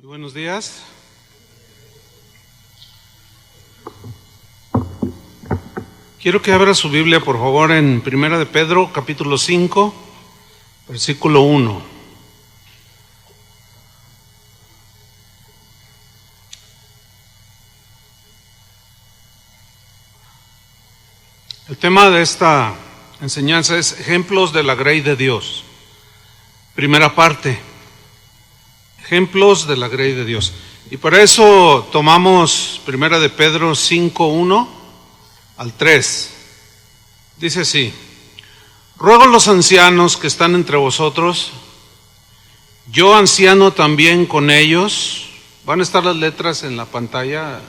Muy buenos días. Quiero que abra su Biblia, por favor, en Primera de Pedro, capítulo 5, versículo 1. El tema de esta enseñanza es ejemplos de la grey de Dios. Primera parte, ejemplos de la grey de Dios. Y para eso tomamos Primera de Pedro 5, 1 al 3. Dice así: ruego a los ancianos que están entre vosotros, yo anciano también con ellos. Van a estar las letras en la pantalla,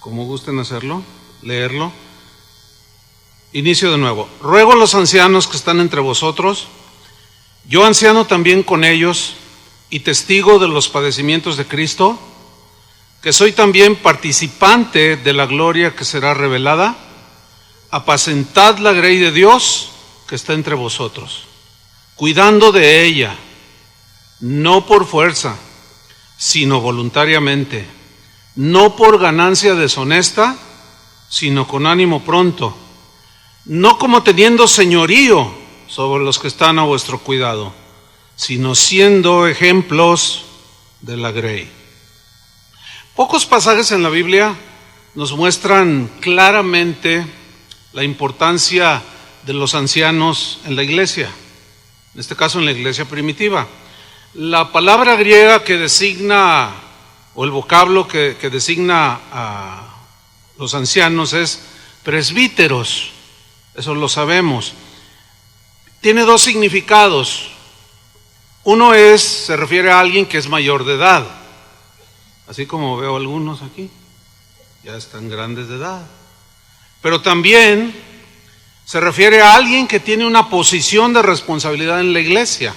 como gusten hacerlo, leerlo. Inicio de nuevo. Ruego a los ancianos que están entre vosotros, yo anciano también con ellos y testigo de los padecimientos de Cristo, que soy también participante de la gloria que será revelada. Apacentad la grey de Dios que está entre vosotros, cuidando de ella, no por fuerza, sino voluntariamente, no por ganancia deshonesta, sino con ánimo pronto, no como teniendo señorío sobre los que están a vuestro cuidado, sino siendo ejemplos de la grey. Pocos pasajes en la Biblia nos muestran claramente la importancia de los ancianos en la iglesia, en este caso en la iglesia primitiva. La palabra griega que designa, o el vocablo que designa a los ancianos es presbíteros, eso lo sabemos. Tiene dos significados. Uno se refiere a alguien que es mayor de edad, así como veo algunos aquí, ya están grandes de edad. Pero también se refiere a alguien que tiene una posición de responsabilidad en la iglesia.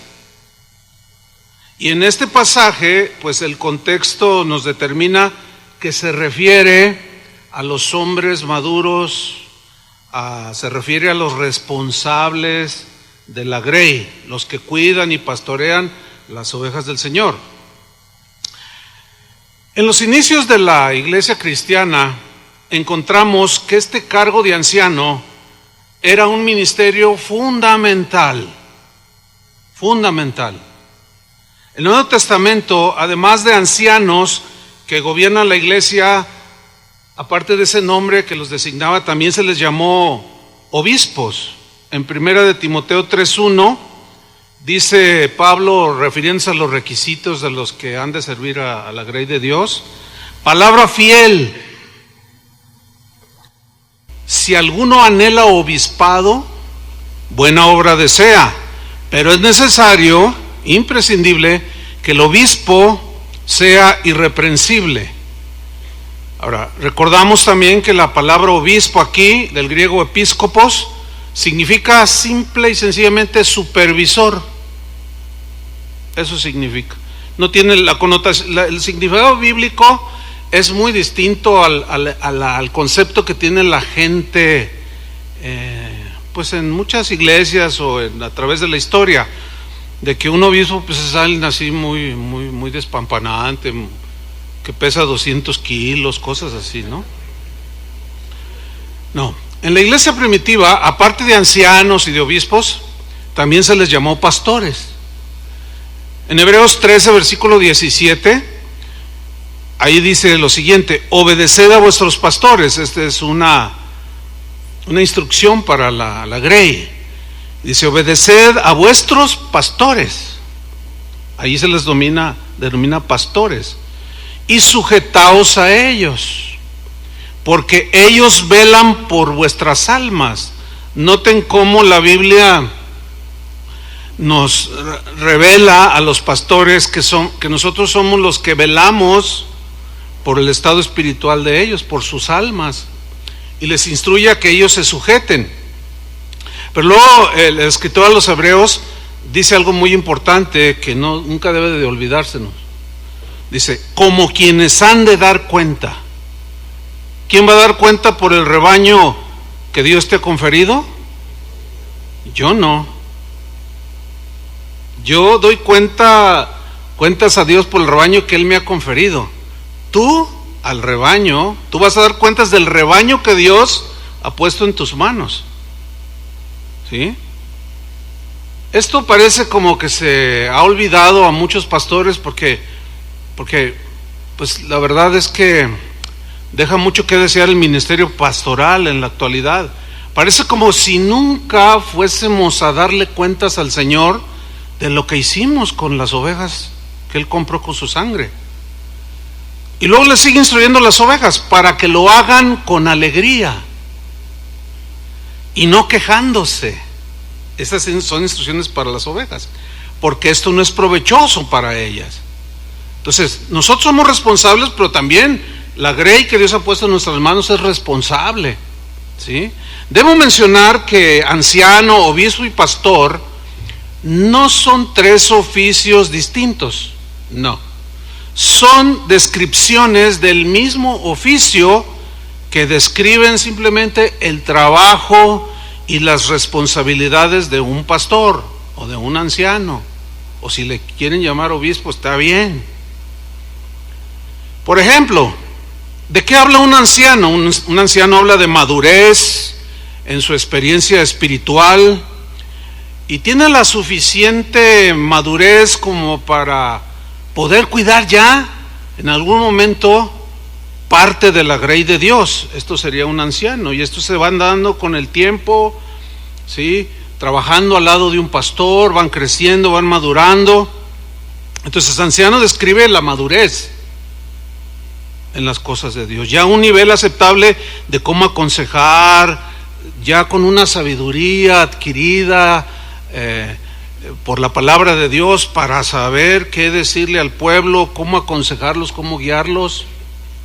Y en este pasaje, pues el contexto nos determina que se refiere a los hombres maduros, se refiere a los responsables de la grey, los que cuidan y pastorean las ovejas del Señor. En los inicios de la iglesia cristiana encontramos que este cargo de anciano era un ministerio fundamental. El Nuevo Testamento, además de ancianos que gobiernan la iglesia, aparte de ese nombre que los designaba, también se les llamó obispos. En Primera de Timoteo 3:1 dice Pablo, refiriéndose a los requisitos de los que han de servir a la grey de Dios: palabra fiel. Si alguno anhela obispado, buena obra desea, pero es necesario, imprescindible, que el obispo sea irreprensible. Ahora, recordamos también que la palabra obispo aquí, del griego episcopos, significa simple y sencillamente supervisor. Eso significa. No tiene la connotación, el significado bíblico es muy distinto al concepto que tiene la gente, pues en muchas iglesias o a través de la historia, de que un obispo pues es alguien así muy despampanante, que pesa 200 kilos, cosas así, ¿no? No. En la iglesia primitiva, aparte de ancianos y de obispos, también se les llamó pastores. En Hebreos 13, versículo 17, ahí dice lo siguiente: obedeced a vuestros pastores. Esta es una instrucción para la grey. Dice: obedeced a vuestros pastores. Ahí se les denomina pastores. Y sujetaos a ellos, porque ellos velan por vuestras almas. Noten cómo la Biblia nos revela a los pastores que nosotros somos los que velamos por el estado espiritual de ellos, por sus almas, y les instruye a que ellos se sujeten. Pero luego el escritor a los Hebreos dice algo muy importante que nunca debe de olvidársenos. Dice: como quienes han de dar cuenta. ¿Quién va a dar cuenta por el rebaño que Dios te ha conferido? Yo no. Yo doy cuenta cuentas a Dios por el rebaño que Él me ha conferido. Tú, al rebaño, tú vas a dar cuentas del rebaño que Dios ha puesto en tus manos. ¿Sí? Esto parece como que se ha olvidado a muchos pastores porque pues la verdad es que deja mucho que desear el ministerio pastoral en la actualidad. Parece como si nunca fuésemos a darle cuentas al Señor de lo que hicimos con las ovejas que Él compró con su sangre. Y luego le sigue instruyendo a las ovejas para que lo hagan con alegría y no quejándose. Estas son instrucciones para las ovejas, porque esto no es provechoso para ellas. Entonces, nosotros somos responsables, pero también la grey que Dios ha puesto en nuestras manos es responsable, ¿sí? Debo mencionar que anciano, obispo y pastor no son tres oficios distintos, no. Son descripciones del mismo oficio que describen simplemente el trabajo y las responsabilidades de un pastor o de un anciano, o si le quieren llamar obispo, está bien. Por ejemplo, ¿de qué habla un anciano? Un anciano habla de madurez en su experiencia espiritual y tiene la suficiente madurez como para poder cuidar ya en algún momento parte de la grey de Dios. Esto sería un anciano, y esto se van dando con el tiempo, ¿sí? Trabajando al lado de un pastor, van creciendo, van madurando. Entonces, anciano describe la madurez en las cosas de Dios, ya un nivel aceptable de cómo aconsejar, ya con una sabiduría adquirida por la palabra de Dios para saber qué decirle al pueblo, cómo aconsejarlos, cómo guiarlos.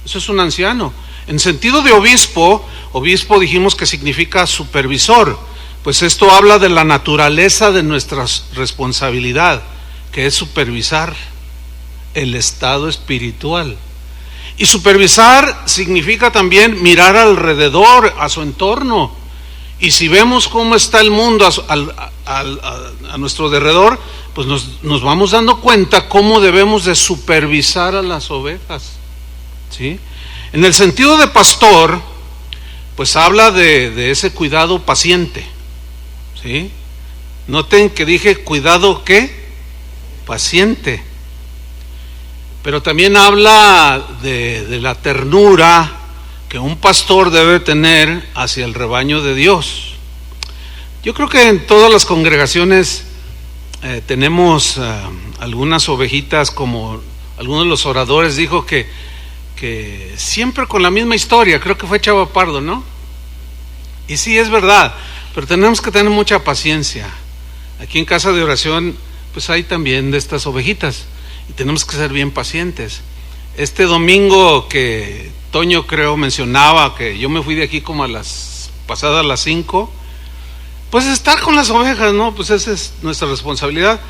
Eso es un anciano. En sentido de obispo, obispo dijimos que significa supervisor, pues esto habla de la naturaleza de nuestra responsabilidad, que es supervisar el estado espiritual. Y supervisar significa también mirar alrededor, a su entorno. Y si vemos cómo está el mundo a nuestro alrededor, pues nos vamos dando cuenta cómo debemos de supervisar a las ovejas, ¿sí? En el sentido de pastor, pues habla de ese cuidado paciente, ¿sí? Noten que dije cuidado ¿qué? Paciente. Pero también habla de la ternura que un pastor debe tener hacia el rebaño de Dios. Yo creo que en todas las congregaciones tenemos algunas ovejitas, como algunos de los oradores dijo que siempre con la misma historia. Creo que fue Chava Pardo, ¿no? Y sí, es verdad, pero tenemos que tener mucha paciencia. Aquí en Casa de Oración pues hay también de estas ovejitas y tenemos que ser bien pacientes. Este domingo que Toño creo mencionaba que yo me fui de aquí como pasadas las 5, pues estar con las ovejas, ¿no? Pues esa es nuestra responsabilidad.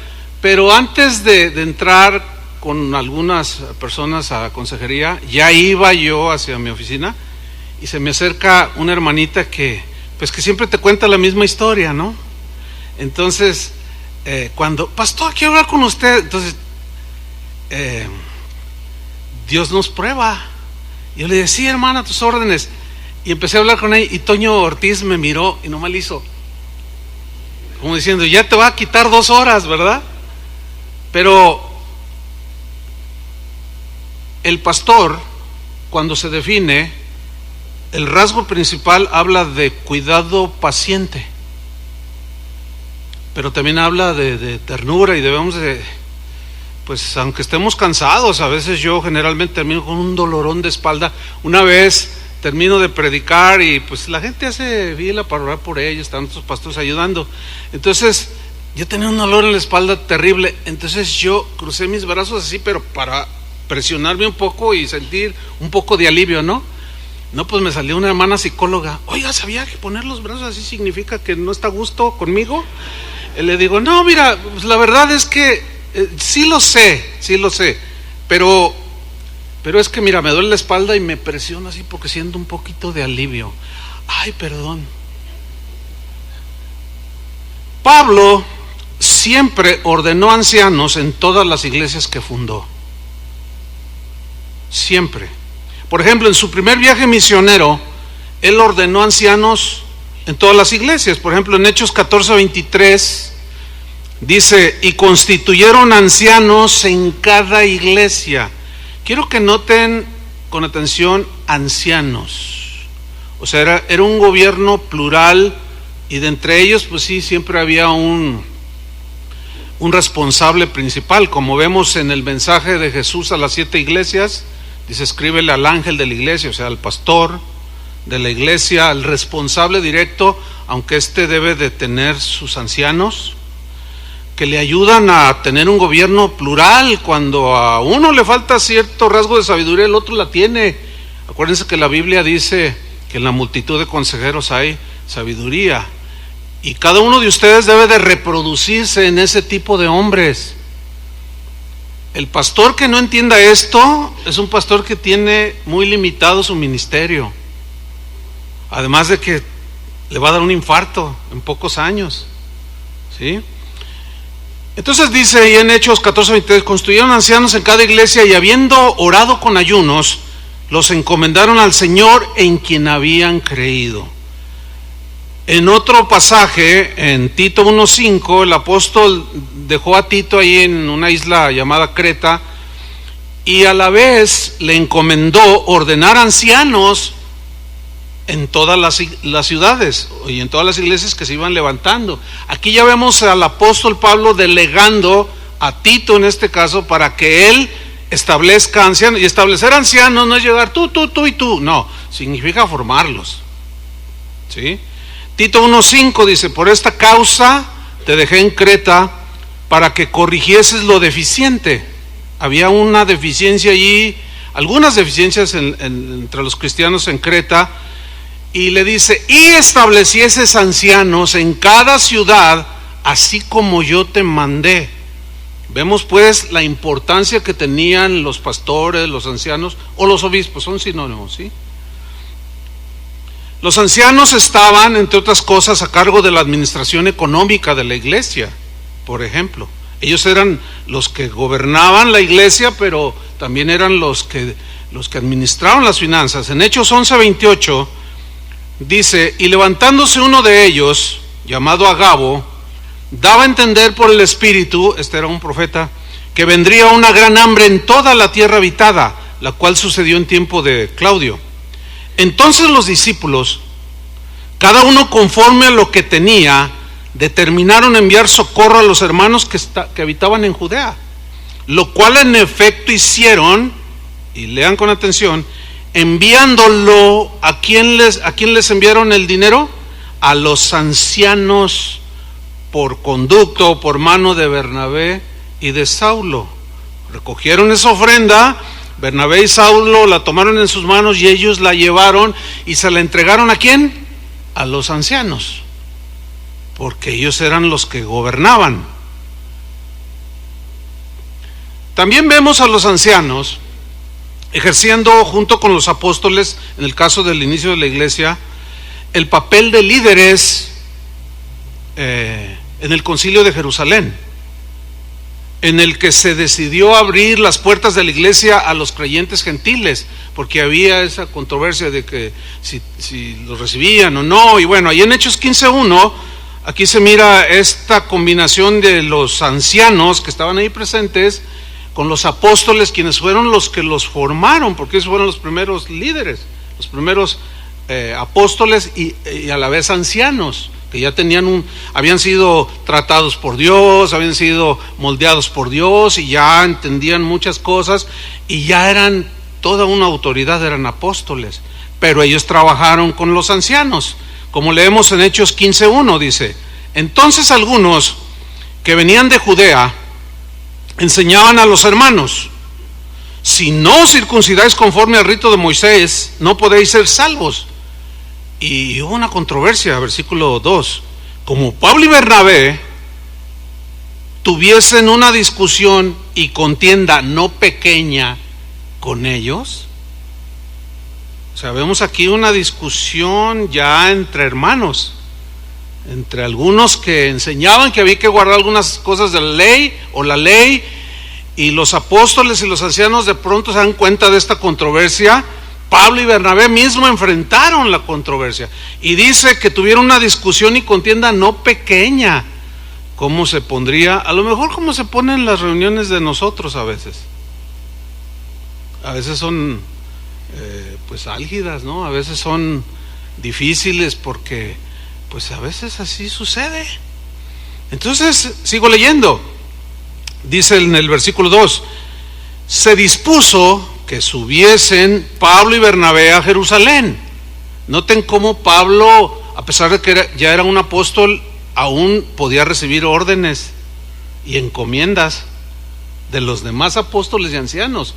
Pero antes de entrar con algunas personas a consejería, ya iba yo hacia mi oficina y se me acerca una hermanita que siempre te cuenta la misma historia, ¿no? Entonces, cuando, pastor, quiero hablar con usted, entonces, Dios nos prueba. Yo le decía, sí, hermana, a tus órdenes. Y empecé a hablar con ella y Toño Ortiz me miró y nomás le hizo como diciendo, ya te va a quitar 2 horas, ¿verdad? Pero el pastor, cuando se define, el rasgo principal habla de cuidado paciente, pero también habla de ternura, y debemos de, pues aunque estemos cansados, a veces yo generalmente termino con un dolorón de espalda. Una vez termino de predicar y pues la gente hace fila para orar por ellos, están nuestros pastores ayudando. Entonces yo tenía un dolor en la espalda terrible, entonces yo crucé mis brazos así, pero para presionarme un poco y sentir un poco de alivio, ¿no? No, pues me salió una hermana psicóloga, oiga, ¿sabía que poner los brazos así significa que no está a gusto conmigo? Y le digo, no, mira, pues la verdad es que sí lo sé, pero es que mira, me duele la espalda y me presiono así porque siento un poquito de alivio. Ay, perdón. Pablo siempre ordenó ancianos en todas las iglesias que fundó. Siempre. Por ejemplo, en su primer viaje misionero, él ordenó ancianos en todas las iglesias. Por ejemplo, en Hechos 14:23 dice: y constituyeron ancianos en cada iglesia. Quiero que noten con atención ancianos. O sea, era un gobierno plural, y de entre ellos, pues sí, siempre había un responsable principal. Como vemos en el mensaje de Jesús a las 7 iglesias, dice: escríbele al ángel de la iglesia, o sea, al pastor de la iglesia, al responsable directo, aunque éste debe de tener sus ancianos, que le ayudan a tener un gobierno plural. Cuando a uno le falta cierto rasgo de sabiduría, el otro la tiene. Acuérdense que la Biblia dice que en la multitud de consejeros hay sabiduría, y cada uno de ustedes debe de reproducirse en ese tipo de hombres. El pastor que no entienda esto es un pastor que tiene muy limitado su ministerio, además de que le va a dar un infarto en pocos años, ¿sí? Entonces dice ahí en Hechos 14:23: construyeron ancianos en cada iglesia, y habiendo orado con ayunos, los encomendaron al Señor en quien habían creído. En otro pasaje, en Tito 1:5, el apóstol dejó a Tito ahí en una isla llamada Creta, y a la vez le encomendó ordenar ancianos en todas las ciudades y en todas las iglesias que se iban levantando. Aquí ya vemos al apóstol Pablo delegando a Tito, en este caso, para que él establezca ancianos. Y establecer ancianos no es llegar tú y tú, no, significa formarlos, ¿sí? Tito 1:5 dice: por esta causa te dejé en Creta, para que corrigieses lo deficiente. Había una deficiencia allí, algunas deficiencias entre los cristianos en Creta, y le dice: y establecieses ancianos en cada ciudad, así como yo te mandé. Vemos pues la importancia que tenían los pastores, los ancianos o los obispos, son sinónimos, ¿sí? Los ancianos estaban, entre otras cosas, a cargo de la administración económica de la iglesia, por ejemplo. Ellos eran los que gobernaban la iglesia, pero también eran los que administraban las finanzas. En Hechos 11:28 dice: y levantándose uno de ellos, llamado Agabo, daba a entender por el Espíritu, este era un profeta, que vendría una gran hambre en toda la tierra habitada, la cual sucedió en tiempo de Claudio. Entonces los discípulos, cada uno conforme a lo que tenía, determinaron enviar socorro a los hermanos que habitaban en Judea, lo cual en efecto hicieron, y lean con atención, enviándolo. ¿A quién les enviaron el dinero? A los ancianos, por conducto, por mano de Bernabé y de Saulo. Recogieron esa ofrenda, Bernabé y Saulo la tomaron en sus manos, y ellos la llevaron y se la entregaron ¿a quién? A los ancianos, porque ellos eran los que gobernaban. También vemos a los ancianos ejerciendo junto con los apóstoles, en el caso del inicio de la iglesia, el papel de líderes en el concilio de Jerusalén, en el que se decidió abrir las puertas de la iglesia a los creyentes gentiles, porque había esa controversia de que si los recibían o no. Y bueno, ahí en Hechos 15:1, aquí se mira esta combinación de los ancianos que estaban ahí presentes con los apóstoles, quienes fueron los que los formaron, porque esos fueron los primeros líderes, los primeros apóstoles y a la vez ancianos, que ya habían sido tratados por Dios, habían sido moldeados por Dios, y ya entendían muchas cosas, y ya eran toda una autoridad, eran apóstoles. Pero ellos trabajaron con los ancianos, como leemos en Hechos 15:1, dice: entonces algunos que venían de Judea enseñaban a los hermanos: si no circuncidáis conforme al rito de Moisés, no podéis ser salvos. Y hubo una controversia, versículo 2, como Pablo y Bernabé tuviesen una discusión y contienda no pequeña con ellos. O sea, vemos aquí una discusión ya entre hermanos, entre algunos que enseñaban que había que guardar algunas cosas de la ley o la ley, y los apóstoles y los ancianos de pronto se dan cuenta de esta controversia. Pablo y Bernabé mismo enfrentaron la controversia y dice que tuvieron una discusión y contienda no pequeña. ¿Cómo se pondría? A lo mejor como se ponen las reuniones de nosotros a veces. A veces son pues álgidas, ¿no? A veces son difíciles porque pues a veces así sucede. Entonces, sigo leyendo. Dice en el versículo 2: se dispuso que subiesen Pablo y Bernabé a Jerusalén. Noten cómo Pablo, a pesar de que ya era un apóstol, aún podía recibir órdenes y encomiendas de los demás apóstoles y ancianos.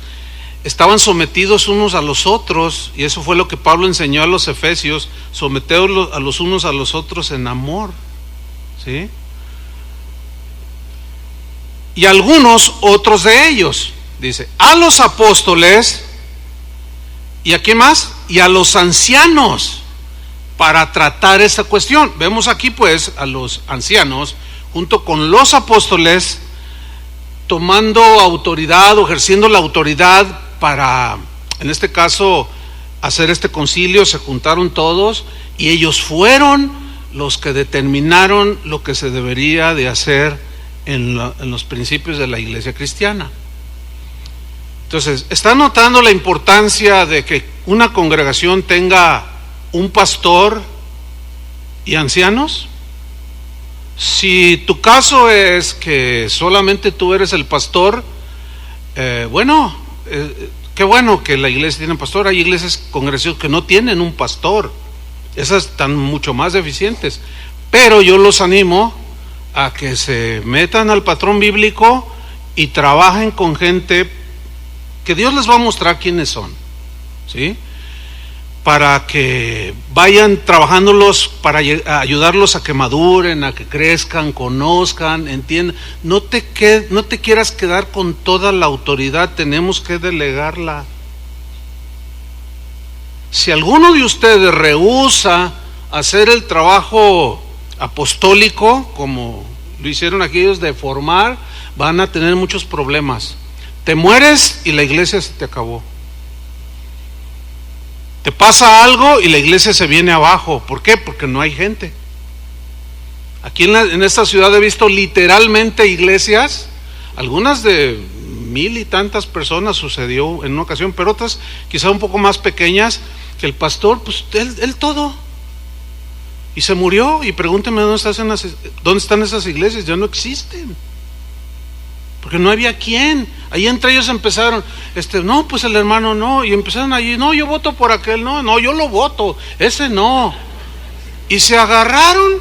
Estaban sometidos unos a los otros, y eso fue lo que Pablo enseñó a los efesios: someteos a los unos a los otros en amor, ¿sí? Y algunos otros de ellos, dice, a los apóstoles, ¿y a quién más? Y a los ancianos, para tratar esta cuestión. Vemos aquí pues a los ancianos junto con los apóstoles tomando autoridad o ejerciendo la autoridad para, en este caso, hacer este concilio. Se juntaron todos y ellos fueron los que determinaron lo que se debería de hacer en los principios de la iglesia cristiana. Entonces, ¿está notando la importancia de que una congregación tenga un pastor y ancianos? Si tu caso es que solamente tú eres el pastor, qué bueno que la iglesia tiene un pastor. Hay iglesias, congregaciones que no tienen un pastor, esas están mucho más deficientes, pero yo los animo a que se metan al patrón bíblico y trabajen con gente que Dios les va a mostrar quiénes son, ¿sí? Para que vayan trabajándolos, para ayudarlos a que maduren, a que crezcan, conozcan, entiendan. No te quieras quedar con toda la autoridad, tenemos que delegarla. Si alguno de ustedes rehúsa hacer el trabajo apostólico, como lo hicieron aquellos de formar, van a tener muchos problemas. Te mueres y la iglesia se te acabó. Te pasa algo y la iglesia se viene abajo. ¿Por qué? Porque no hay gente. Aquí en esta ciudad he visto literalmente iglesias, algunas de 1000 y tantas personas, sucedió en una ocasión, pero otras quizá un poco más pequeñas, que el pastor, pues él todo. Y se murió, y pregúnteme dónde están esas iglesias. Ya no existen, porque no había quien. Ahí entre ellos empezaron, no, pues el hermano no, y empezaron allí, no, yo voto por aquel, no, yo lo voto, ese no. Y se agarraron,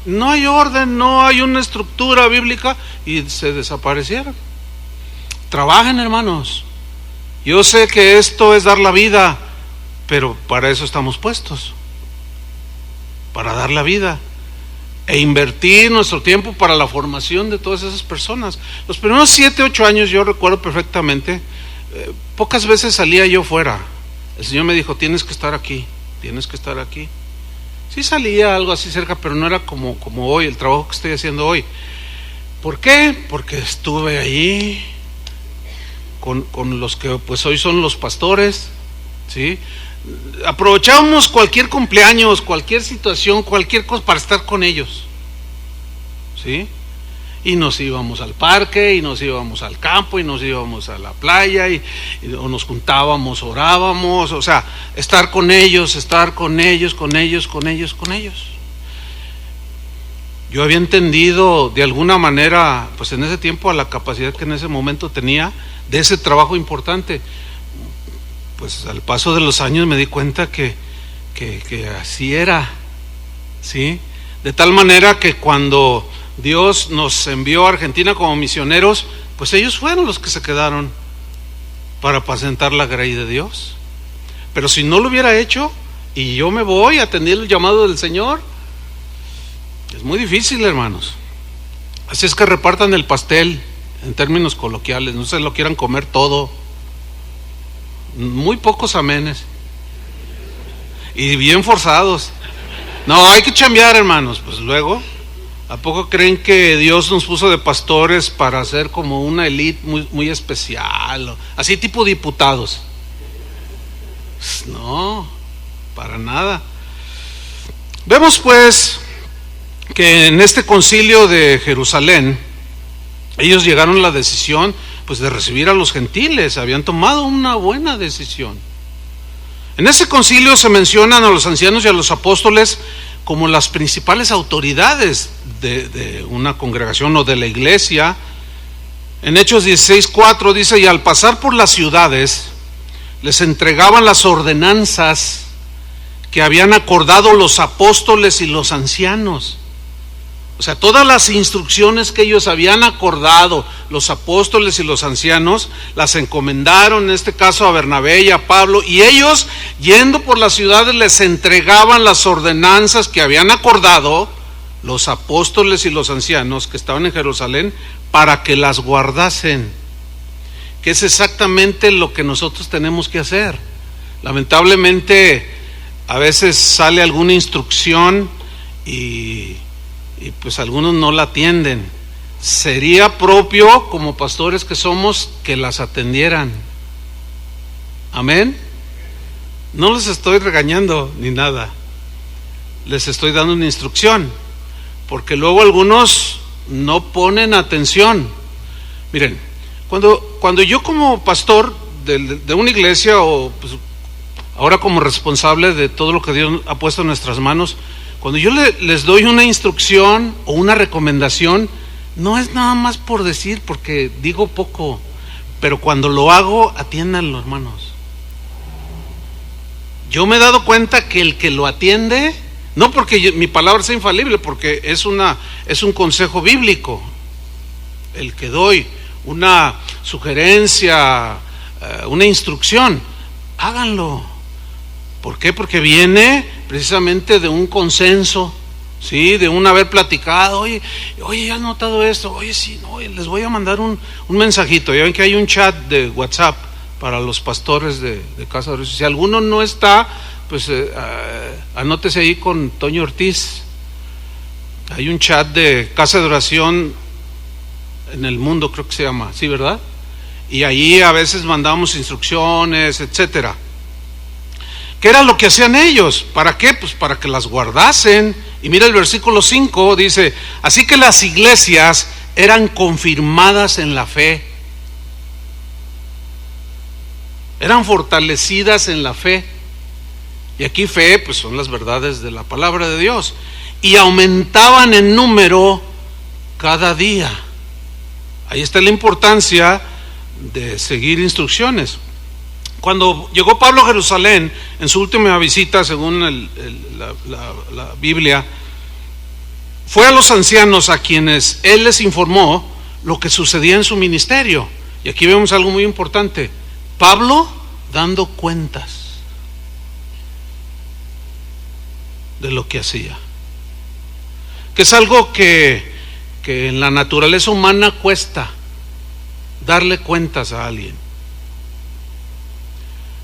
no hay orden, no hay una estructura bíblica, y se desaparecieron. Trabajen, hermanos. Yo sé que esto es dar la vida, pero para eso estamos puestos, para dar la vida e invertir nuestro tiempo para la formación de todas esas personas. Los primeros 7, 8 años yo recuerdo perfectamente, pocas veces salía yo fuera. El Señor me dijo, tienes que estar aquí, tienes que estar aquí. Sí salía algo así cerca, pero no era como hoy, el trabajo que estoy haciendo hoy. ¿Por qué? Porque estuve allí con los que pues hoy son los pastores, ¿sí? Aprovechábamos cualquier cumpleaños, cualquier situación, cualquier cosa para estar con ellos, ¿sí? Y nos íbamos al parque, y nos íbamos al campo, y nos íbamos a la playa, o nos juntábamos, orábamos, o sea, estar con ellos. Yo había entendido de alguna manera, pues en ese tiempo, a la capacidad que en ese momento tenía de ese trabajo importante. Pues al paso de los años me di cuenta que así era, ¿sí? De tal manera que cuando Dios nos envió a Argentina como misioneros, pues ellos fueron los que se quedaron para apacentar la grey de Dios. Pero si no lo hubiera hecho y yo me voy a atender el llamado del Señor, es muy difícil, hermanos. Así es que repartan el pastel, en términos coloquiales, no se lo quieran comer todo. Muy pocos amenes y bien forzados. No, hay que chambear, hermanos. Pues luego, ¿a poco creen que Dios nos puso de pastores para ser como una élite muy, muy especial? Así tipo diputados. Pues no, para nada. Vemos pues que en este concilio de Jerusalén, ellos llegaron a la decisión pues de recibir a los gentiles. Habían tomado una buena decisión. En ese concilio se mencionan a los ancianos y a los apóstoles como las principales autoridades de una congregación o de la iglesia. En Hechos 16:4 dice: y al pasar por las ciudades les entregaban las ordenanzas que habían acordado los apóstoles y los ancianos. O sea, todas las instrucciones que ellos habían acordado, los apóstoles y los ancianos, las encomendaron en este caso a Bernabé y a Pablo, y ellos, yendo por las ciudades, les entregaban las ordenanzas que habían acordado los apóstoles y los ancianos que estaban en Jerusalén para que las guardasen, que es exactamente lo que nosotros tenemos que hacer. Lamentablemente, a veces sale alguna instrucción y pues algunos no la atienden. Sería propio, como pastores que somos, que las atendieran. Amén. No les estoy regañando ni nada, les estoy dando una instrucción, porque luego algunos no ponen atención. Miren, cuando yo como pastor de una iglesia, o pues ahora como responsable de todo lo que Dios ha puesto en nuestras manos, cuando yo les doy una instrucción o una recomendación, no es nada más por decir, porque digo poco, pero cuando lo hago, atiéndanlo, hermanos. Yo me he dado cuenta que el que lo atiende, no porque mi palabra sea infalible, porque es un consejo bíblico, el que doy una sugerencia, una instrucción, háganlo. ¿Por qué? Porque viene precisamente de un consenso, ¿sí? De un haber platicado. Oye, ¿has notado esto? Oye, sí, no, les voy a mandar un mensajito. Ya ven que hay un chat de WhatsApp para los pastores de Casa de Oración. Si alguno no está, pues anótese ahí con Toño Ortiz. Hay un chat de Casa de Oración en el mundo, creo que se llama, ¿sí, verdad? Y ahí a veces mandamos instrucciones, etcétera. ¿Qué era lo que hacían ellos? ¿Para qué? Pues para que las guardasen. Y mira el versículo 5, dice: así que las iglesias eran confirmadas en la fe, eran fortalecidas en la fe. Y aquí fe, pues son las verdades de la palabra de Dios. Y aumentaban en número cada día. Ahí está la importancia de seguir instrucciones. Cuando llegó Pablo a Jerusalén, en su última visita, según la Biblia, fue a los ancianos a quienes él les informó lo que sucedía en su ministerio. Y aquí vemos algo muy importante: Pablo dando cuentas de lo que hacía, que es algo que en la naturaleza humana cuesta, darle cuentas a alguien.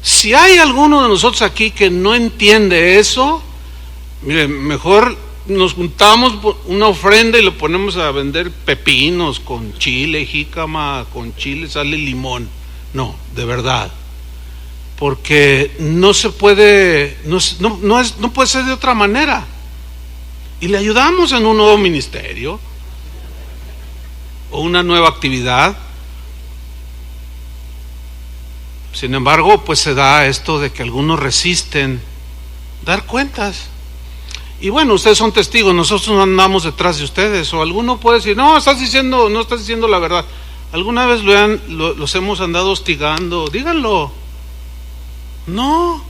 Si hay alguno de nosotros aquí que no entiende eso, miren, mejor nos juntamos una ofrenda y lo ponemos a vender pepinos con chile, jícama, con chile, sal y limón. No, de verdad, porque no se puede, no puede ser de otra manera. Y le ayudamos en un nuevo ministerio o una nueva actividad. Sin embargo, pues se da esto de que algunos resisten dar cuentas. Y bueno, ustedes son testigos, nosotros no andamos detrás de ustedes. O alguno puede decir: no estás diciendo la verdad. ¿Alguna vez los hemos andado hostigando? Díganlo. No.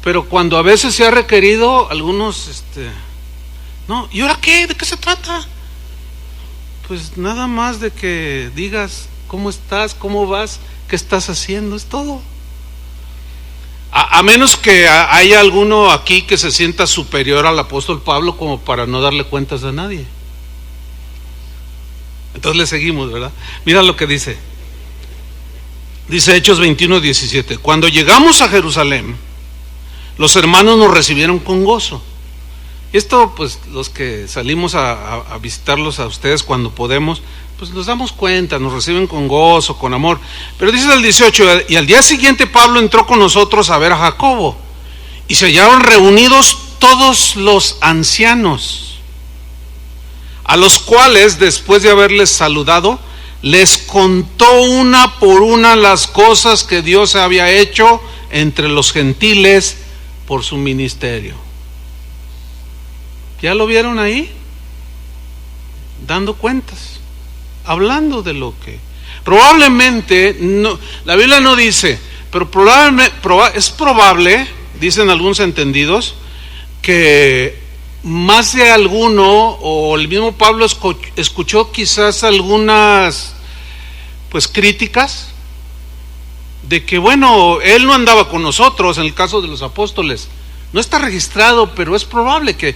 Pero cuando a veces se ha requerido, algunos no. ¿Y ahora qué? ¿De qué se trata? Pues nada más de que digas cómo estás, cómo vas, qué estás haciendo, es todo. A menos que haya alguno aquí que se sienta superior al apóstol Pablo como para no darle cuentas a nadie. Entonces le seguimos, ¿verdad? Mira lo que dice. Dice Hechos 21:17: cuando llegamos a Jerusalén, los hermanos nos recibieron con gozo. Y esto, pues, los que salimos a visitarlos a ustedes cuando podemos, pues nos damos cuenta, nos reciben con gozo, con amor. Pero dice el 18, y al día siguiente Pablo entró con nosotros a ver a Jacobo, y se hallaron reunidos todos los ancianos, a los cuales, después de haberles saludado, les contó una por una las cosas que Dios había hecho entre los gentiles por su ministerio. ¿Ya lo vieron ahí? Dando cuentas, hablando de lo que probablemente no, la Biblia no dice, pero es probable, dicen algunos entendidos, que más de alguno, o el mismo Pablo escuchó quizás algunas pues críticas de que, bueno, él no andaba con nosotros en el caso de los apóstoles. No está registrado, pero es probable que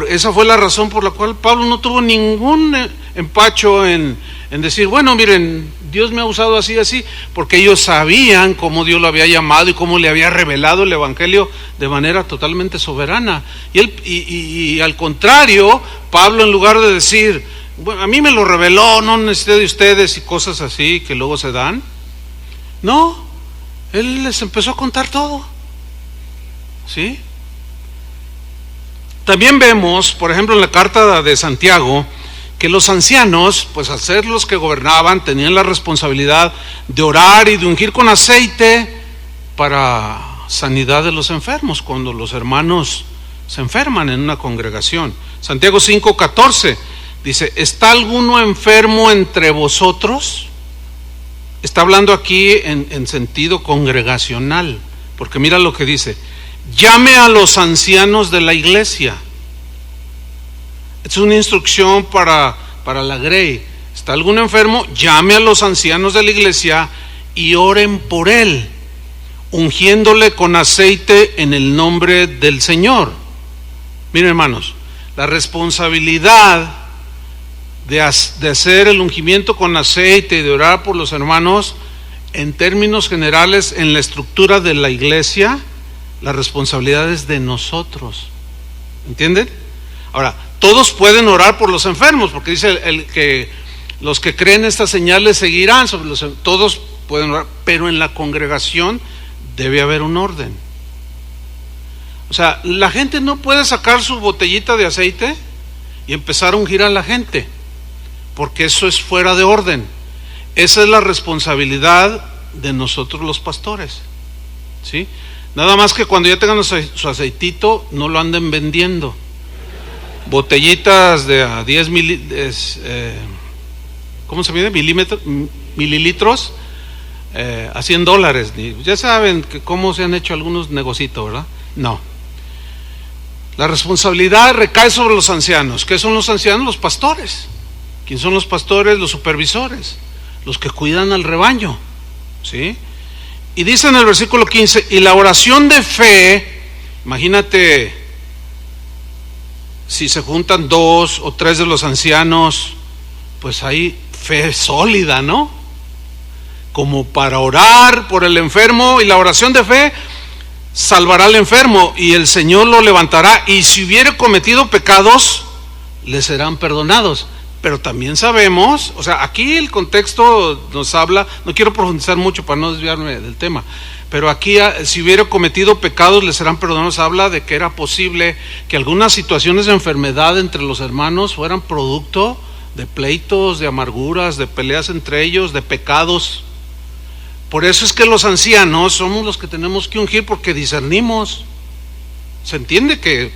esa fue la razón por la cual Pablo no tuvo ningún empacho en decir, bueno, miren, Dios me ha usado así, porque ellos sabían cómo Dios lo había llamado y cómo le había revelado el evangelio de manera totalmente soberana. Y al contrario, Pablo, en lugar de decir, bueno, a mí me lo reveló, no necesité de ustedes y cosas así que luego se dan, no, él les empezó a contar todo, ¿sí? También vemos, por ejemplo, en la carta de Santiago, que los ancianos, pues al ser los que gobernaban, tenían la responsabilidad de orar y de ungir con aceite para sanidad de los enfermos, cuando los hermanos se enferman en una congregación. Santiago 5:14 dice, ¿está alguno enfermo entre vosotros? Está hablando aquí en sentido congregacional, porque mira lo que dice, llame a los ancianos de la iglesia. Es una instrucción para la Grey. ¿Está algún enfermo? Llame a los ancianos de la iglesia y oren por él, ungiéndole con aceite en el nombre del Señor. Miren, hermanos, la responsabilidad de hacer el ungimiento con aceite y de orar por los hermanos, en términos generales, en la estructura de la iglesia, la responsabilidad es de nosotros. ¿Entienden? Ahora, todos pueden orar por los enfermos, porque dice que los que creen estas señales seguirán sobre todos pueden orar, pero en la congregación debe haber un orden. O sea, la gente no puede sacar su botellita de aceite y empezar a ungir a la gente, porque eso es fuera de orden. Esa es la responsabilidad de nosotros los pastores, ¿sí? Nada más que cuando ya tengan su aceitito, no lo anden vendiendo. Botellitas de a 10 ¿cómo se mide? Mililitros a $100. Ya saben cómo se han hecho algunos negocitos, ¿verdad? No. La responsabilidad recae sobre los ancianos. ¿Qué son los ancianos? Los pastores. ¿Quién son los pastores? Los supervisores, los que cuidan al rebaño, ¿sí? Y dice en el versículo 15, y la oración de fe, imagínate si se juntan 2 o 3 de los ancianos, pues hay fe sólida, ¿no? Como para orar por el enfermo, y la oración de fe salvará al enfermo y el Señor lo levantará, y si hubiere cometido pecados, le serán perdonados. Pero también sabemos, o sea, aquí el contexto nos habla, no quiero profundizar mucho para no desviarme del tema, pero aquí si hubiera cometido pecados le serán perdonados, habla de que era posible que algunas situaciones de enfermedad entre los hermanos fueran producto de pleitos, de amarguras, de peleas entre ellos, de pecados. Por eso es que los ancianos somos los que tenemos que ungir, porque discernimos. Se entiende que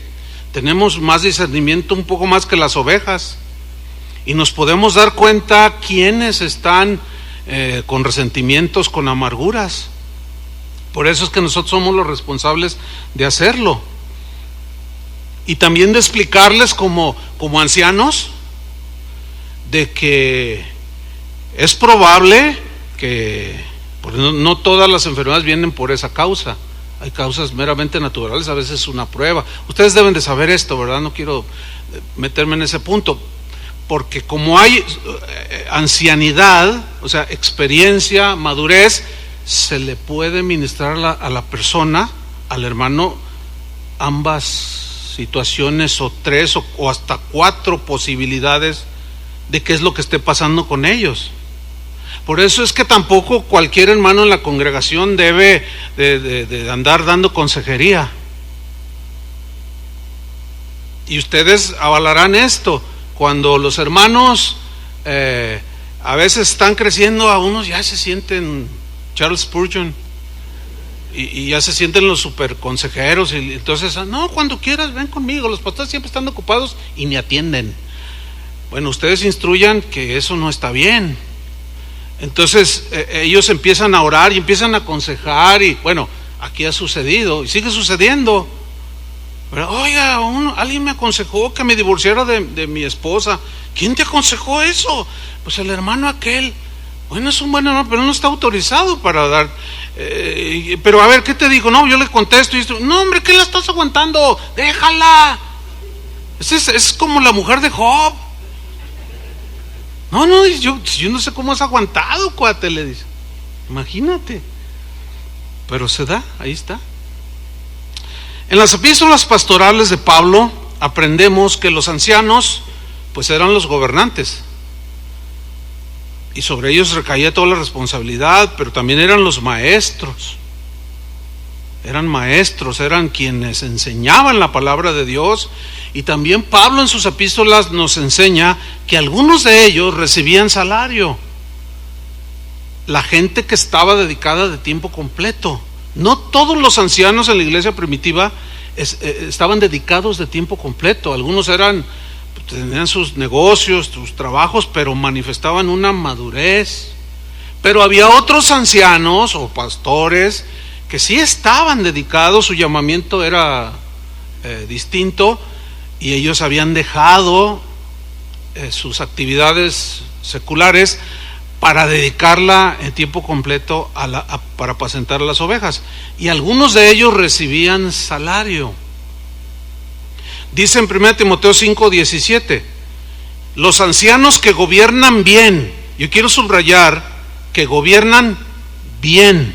tenemos más discernimiento, un poco más que las ovejas. Y nos podemos dar cuenta quiénes están con resentimientos, con amarguras. Por eso es que nosotros somos los responsables de hacerlo. Y también de explicarles como ancianos de que es probable que, porque no todas las enfermedades vienen por esa causa. Hay causas meramente naturales, a veces una prueba. Ustedes deben de saber esto, ¿verdad? No quiero meterme en ese punto. Porque como hay ancianidad, o sea, experiencia, madurez, se le puede ministrar a la persona, al hermano, ambas situaciones, o tres o hasta cuatro posibilidades de qué es lo que esté pasando con ellos. Por eso es que tampoco cualquier hermano en la congregación debe de andar dando consejería. Y ustedes avalarán esto. Cuando los hermanos a veces están creciendo, a unos ya se sienten Charles Spurgeon y ya se sienten los super consejeros, y entonces, no, cuando quieras ven conmigo, los pastores siempre están ocupados y ni atienden. Bueno, ustedes instruyan que eso no está bien. Entonces ellos empiezan a orar y empiezan a aconsejar, y bueno, aquí ha sucedido y sigue sucediendo. Pero, oiga, alguien me aconsejó que me divorciara de mi esposa. ¿Quién te aconsejó eso? Pues el hermano aquel. Bueno, es un buen hermano, pero no está autorizado para dar. Pero a ver, ¿qué te digo? No, yo le contesto y esto. No, hombre, ¿qué la estás aguantando? Déjala. Es como la mujer de Job. No, yo no sé cómo has aguantado, cuate, le dice. Imagínate. Pero se da, ahí está. En las epístolas pastorales de Pablo aprendemos que los ancianos pues eran los gobernantes, y sobre ellos recaía toda la responsabilidad, pero también eran los maestros. Eran quienes enseñaban la palabra de Dios. Y también Pablo en sus epístolas nos enseña que algunos de ellos recibían salario. La gente que estaba dedicada de tiempo completo. No todos los ancianos en la iglesia primitiva estaban dedicados de tiempo completo. Algunos tenían sus negocios, sus trabajos, pero manifestaban una madurez. Pero había otros ancianos o pastores que sí estaban dedicados, su llamamiento era distinto, y ellos habían dejado sus actividades seculares para dedicarla en tiempo completo para apacentar las ovejas. Y algunos de ellos recibían salario. Dice en 1 Timoteo 5:17, los ancianos que gobiernan bien, yo quiero subrayar que gobiernan bien,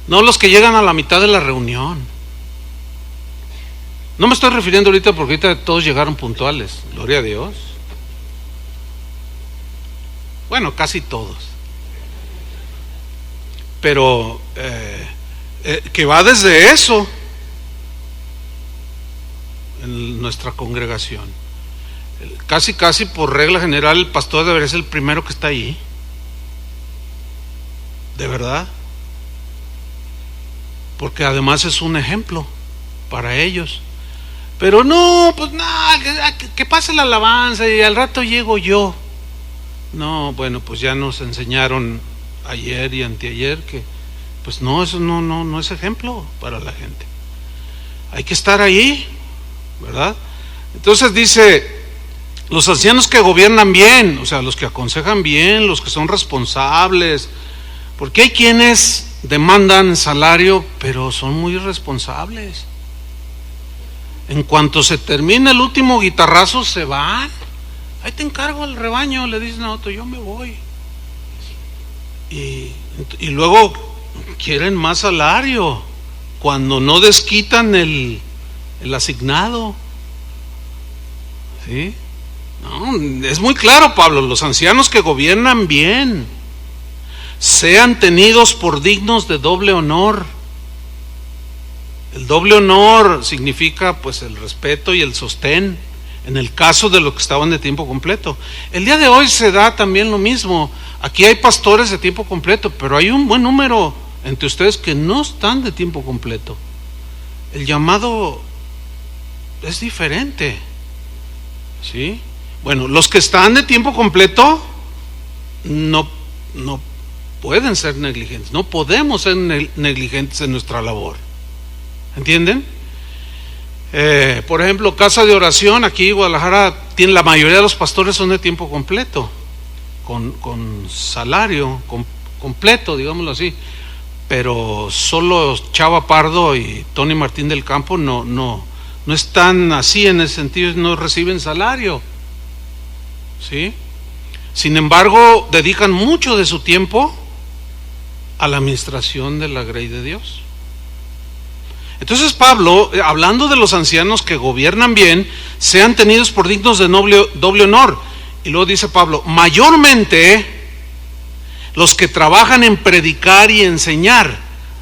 no los que llegan a la mitad de la reunión. No me estoy refiriendo ahorita, porque ahorita todos llegaron puntuales, gloria a Dios. Bueno, casi todos. Pero que va desde eso en nuestra congregación. Casi por regla general el pastor debería ser el primero que está ahí. De verdad. Porque además es un ejemplo para ellos. Pero no, pues nada, que pase la alabanza y al rato llego yo. No, bueno, pues ya nos enseñaron ayer y anteayer que pues no, eso no es ejemplo para la gente. Hay que estar ahí, ¿verdad? Entonces dice, los ancianos que gobiernan bien, o sea, los que aconsejan bien, los que son responsables, porque hay quienes demandan salario, pero son muy irresponsables. En cuanto se termina el último guitarrazo, se van. Ahí te encargo el rebaño, le dicen a otro, yo me voy. Y luego quieren más salario cuando no desquitan el asignado. ¿Sí? No, es muy claro, Pablo, los ancianos que gobiernan bien sean tenidos por dignos de doble honor. El doble honor significa pues el respeto y el sostén, en el caso de los que estaban de tiempo completo. El día de hoy se da también lo mismo. Aquí hay pastores de tiempo completo, pero hay un buen número entre ustedes que no están de tiempo completo. El llamado es diferente, ¿sí? Bueno, los que están de tiempo completo no pueden ser negligentes, no podemos ser negligentes en nuestra labor. ¿Entienden? Por ejemplo, casa de oración, aquí en Guadalajara, la mayoría de los pastores son de tiempo completo, con salario completo, digámoslo así, pero solo Chava Pardo y Tony Martín del Campo no están así en ese sentido, no reciben salario, ¿sí? Sin embargo, dedican mucho de su tiempo a la administración de la grey de Dios. Entonces Pablo, hablando de los ancianos que gobiernan bien, sean tenidos por dignos de doble honor. Y luego dice Pablo, mayormente los que trabajan en predicar y enseñar.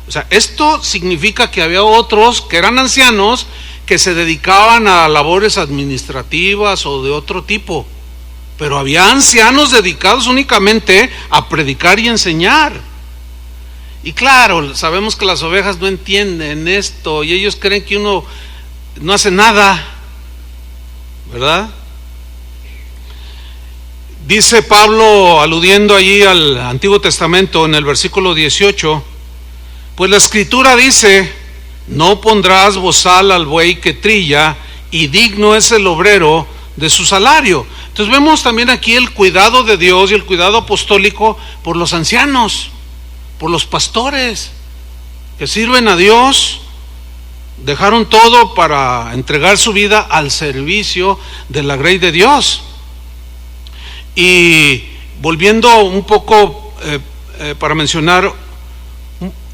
O sea, esto significa que había otros que eran ancianos que se dedicaban a labores administrativas o de otro tipo. Pero había ancianos dedicados únicamente a predicar y enseñar. Y claro, sabemos que las ovejas no entienden esto y ellos creen que uno no hace nada, ¿verdad? Dice Pablo, aludiendo allí al Antiguo Testamento en el versículo 18, pues la Escritura dice, no pondrás bozal al buey que trilla, y digno es el obrero de su salario. Entonces vemos también aquí el cuidado de Dios y el cuidado apostólico por los ancianos, por los pastores que sirven a Dios, dejaron todo para entregar su vida al servicio de la grey de Dios. Y volviendo un poco para mencionar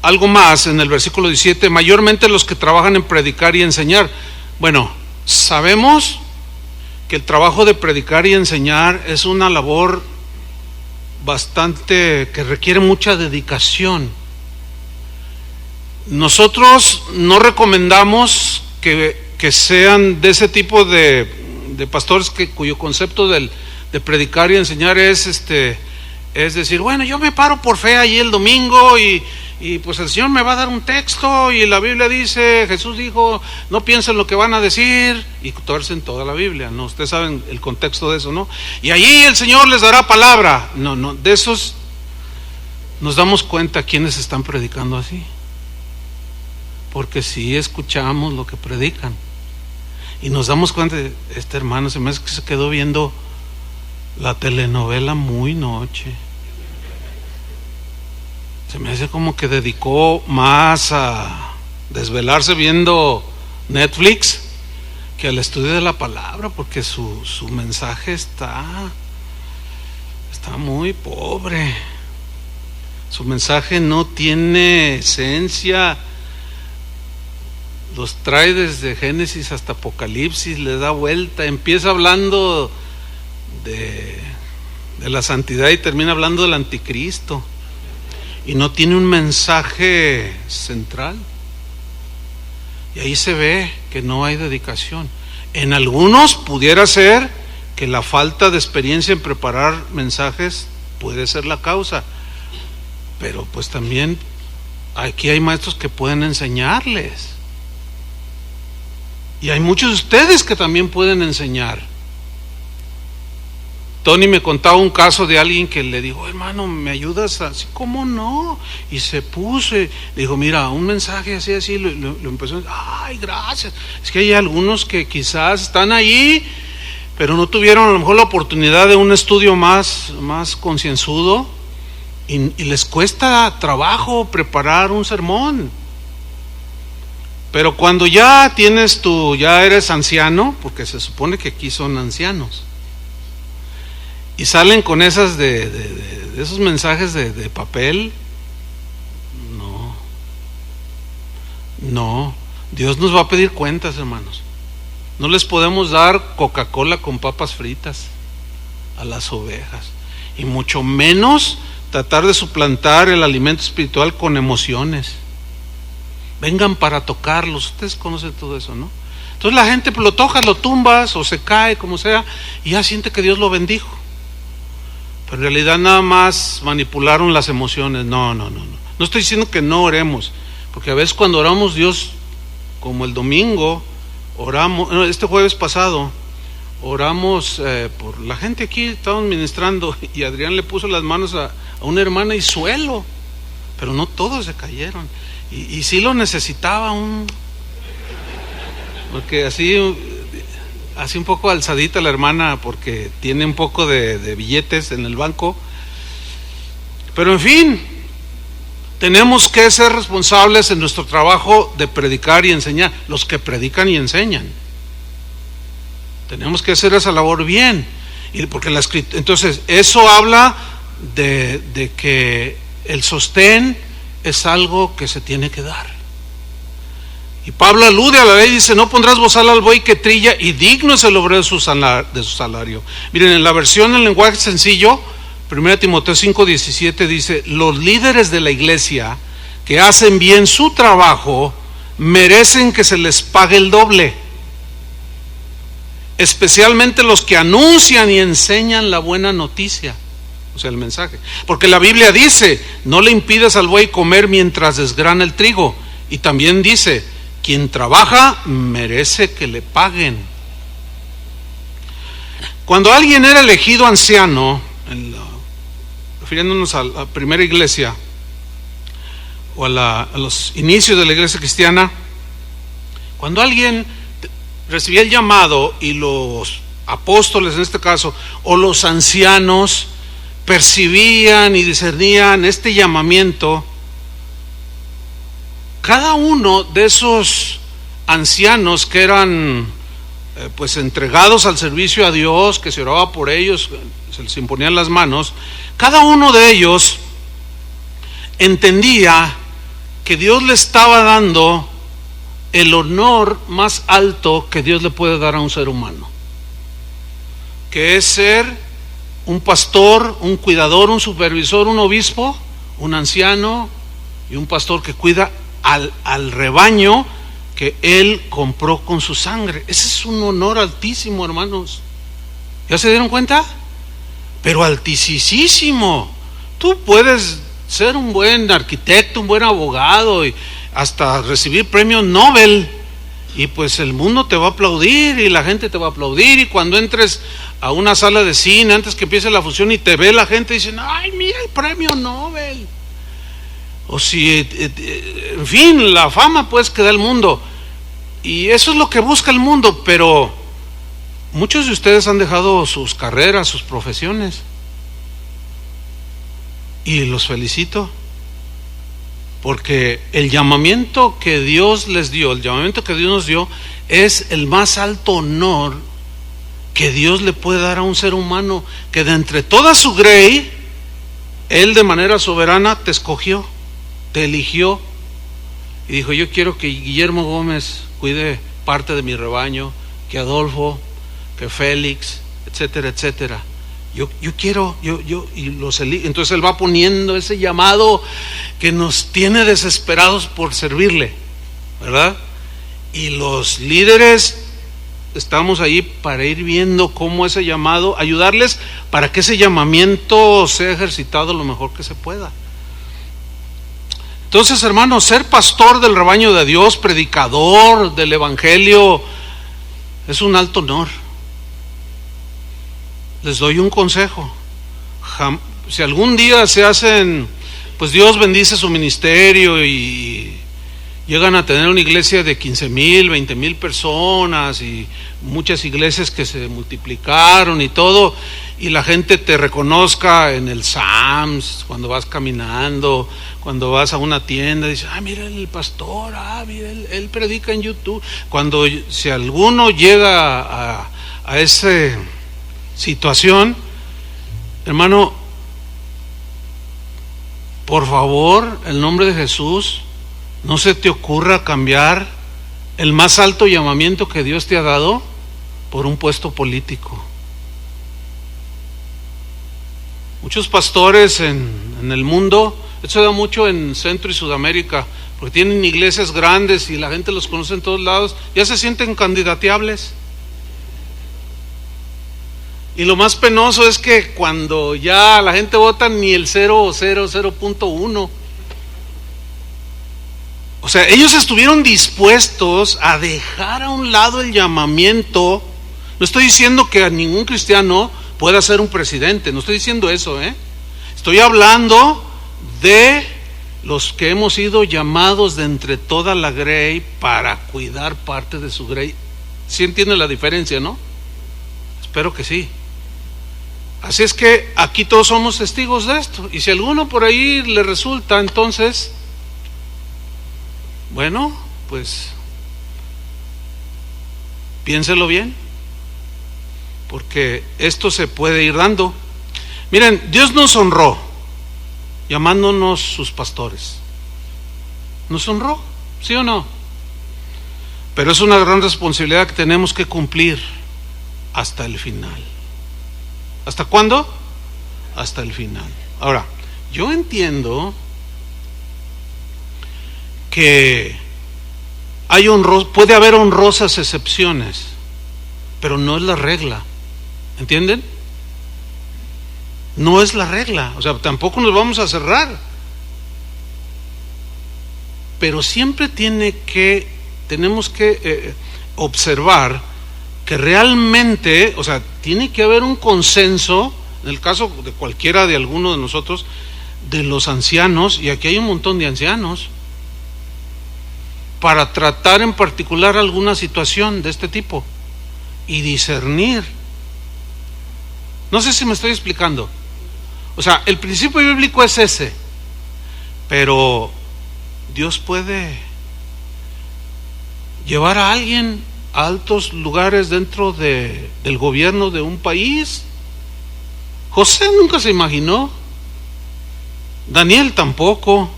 algo más en el versículo 17, mayormente los que trabajan en predicar y enseñar. Bueno, sabemos que el trabajo de predicar y enseñar es una labor bastante que requiere mucha dedicación. Nosotros no recomendamos que sean de ese tipo de pastores cuyo concepto de predicar y enseñar es decir, bueno, yo me paro por fe allí el domingo y pues el Señor me va a dar un texto y la Biblia dice, Jesús dijo, no piensen lo que van a decir, y tuercen toda la Biblia, ¿no? Ustedes saben el contexto de eso, ¿no? Y allí el Señor les dará palabra. No, de esos nos damos cuenta quienes están predicando así, porque si escuchamos lo que predican y nos damos cuenta de, este hermano se me hace que se quedó viendo la telenovela muy noche. Se me hace como que dedicó más a desvelarse viendo Netflix que al estudio de la palabra, porque su mensaje está muy pobre. Su mensaje no tiene esencia. Los trae desde Génesis hasta Apocalipsis, le da vuelta, empieza hablando de la santidad y termina hablando del anticristo. Y no tiene un mensaje central. Y ahí se ve que no hay dedicación. En algunos pudiera ser que la falta de experiencia en preparar mensajes puede ser la causa. Pero pues también aquí hay maestros que pueden enseñarles. Y hay muchos de ustedes que también pueden enseñar. Tony me contaba un caso de alguien que le dijo, hermano, ¿me ayudas? Así, ¿cómo no? Y se puso, le dijo, mira, un mensaje así, lo empezó a decir, ay, gracias. Es que hay algunos que quizás están ahí, pero no tuvieron a lo mejor la oportunidad de un estudio más concienzudo, y les cuesta trabajo preparar un sermón. Pero cuando ya eres anciano, porque se supone que aquí son ancianos, y salen con esas de esos mensajes de papel, no, Dios nos va a pedir cuentas, hermanos. No les podemos dar Coca-Cola con papas fritas a las ovejas, y mucho menos tratar de suplantar el alimento espiritual con emociones. Vengan para tocarlos, ustedes conocen todo eso, ¿no? Entonces la gente lo tocas, lo tumbas o se cae, como sea, y ya siente que Dios lo bendijo. Pero en realidad nada más manipularon las emociones. No estoy diciendo que no oremos, porque a veces cuando oramos, Dios, como el domingo oramos, este jueves pasado oramos por la gente aquí, estábamos ministrando y Adrián le puso las manos a una hermana y suelo, pero no todos se cayeron, y sí lo necesitaba porque así un poco alzadita la hermana, porque tiene un poco de billetes en el banco. Pero en fin, tenemos que ser responsables en nuestro trabajo de predicar y enseñar, los que predican y enseñan. Tenemos que hacer esa labor bien, y porque entonces eso habla de que el sostén es algo que se tiene que dar. Y Pablo alude a la ley, dice: no pondrás bozal al buey que trilla, y digno es el obrero de su salario. Miren, en la versión en lenguaje sencillo, 1 Timoteo 5:17 dice: los líderes de la iglesia que hacen bien su trabajo merecen que se les pague el doble, especialmente los que anuncian y enseñan la buena noticia, o sea, el mensaje. Porque la Biblia dice: no le impidas al buey comer mientras desgrana el trigo. Y también dice: quien trabaja merece que le paguen. Cuando alguien era elegido anciano, refiriéndonos a la primera iglesia o a los inicios de la iglesia cristiana, cuando alguien recibía el llamado y los apóstoles en este caso, o los ancianos, percibían y discernían este llamamiento, cada uno de esos ancianos que eran pues entregados al servicio a Dios, que se oraba por ellos, se les imponían las manos, cada uno de ellos entendía que Dios le estaba dando el honor más alto que Dios le puede dar a un ser humano, que es ser un pastor, un cuidador, un supervisor, un obispo, un anciano y un pastor que cuida al rebaño que Él compró con su sangre. Ese es un honor altísimo, hermanos. ¿Ya se dieron cuenta? Pero altísimo. Tú puedes ser un buen arquitecto, un buen abogado y hasta recibir premios Nobel, y pues el mundo te va a aplaudir y la gente te va a aplaudir, y cuando entres a una sala de cine antes que empiece la función y te ve la gente, dicen: ay, mira el premio Nobel. O si, en fin, la fama pues que da el mundo, y eso es lo que busca el mundo. Pero muchos de ustedes han dejado sus carreras, sus profesiones, y los felicito, porque el llamamiento que Dios les dio, el llamamiento que Dios nos dio, es el más alto honor que Dios le puede dar a un ser humano, que de entre toda su grey, Él de manera soberana te escogió, te eligió y dijo: yo quiero que Guillermo Gómez cuide parte de mi rebaño, que Adolfo, que Félix, etcétera, etcétera. Yo quiero, y los elijo. Entonces Él va poniendo ese llamado que nos tiene desesperados por servirle, ¿verdad? Y los líderes estamos ahí para ir viendo cómo ese llamado, ayudarles para que ese llamamiento sea ejercitado lo mejor que se pueda. Entonces, hermanos, ser pastor del rebaño de Dios, predicador del evangelio, es un alto honor. Les doy un consejo: si algún día se hacen, pues Dios bendice su ministerio y llegan a tener una iglesia de 15,000, 20,000 personas, y muchas iglesias que se multiplicaron y todo, y la gente te reconozca en el Sams, cuando vas caminando, cuando vas a una tienda, dices: ah, mira el pastor, ah, mira, él predica en YouTube. Si alguno llega a esa situación, hermano, por favor, en el nombre de Jesús, no se te ocurra cambiar el más alto llamamiento que Dios te ha dado por un puesto político. Muchos pastores en el mundo, esto se da mucho en Centro y Sudamérica, porque tienen iglesias grandes y la gente los conoce en todos lados, ya se sienten candidateables. Y lo más penoso es que cuando ya la gente vota, ni el 0.1. O sea, ellos estuvieron dispuestos a dejar a un lado el llamamiento. No estoy diciendo que a ningún cristiano pueda ser un presidente, no estoy diciendo eso, Estoy hablando de los que hemos sido llamados de entre toda la grey para cuidar parte de su grey. ¿Sí entienden la diferencia, no? Espero que sí. Así es que aquí todos somos testigos de esto, y si alguno por ahí le resulta, entonces, bueno, pues piénselo bien, porque esto se puede ir dando. Miren, Dios nos honró llamándonos sus pastores. ¿Nos honró? ¿Sí o no? pero es una gran responsabilidad que tenemos que cumplir hasta el final. ¿Hasta cuándo? Hasta el final. Ahora, yo entiendo que puede haber honrosas excepciones, pero no es la regla. ¿Entienden? No es la regla. O sea, tampoco nos vamos a cerrar. Pero siempre tenemos que observar que realmente, o sea, tiene que haber un consenso, en el caso de cualquiera de alguno de nosotros, de los ancianos, y aquí hay un montón de ancianos, para tratar en particular alguna situación de este tipo y discernir. No sé si me estoy explicando. O sea, el principio bíblico es ese, pero Dios puede llevar a alguien a altos lugares dentro del gobierno de un país. José nunca se imaginó, Daniel tampoco,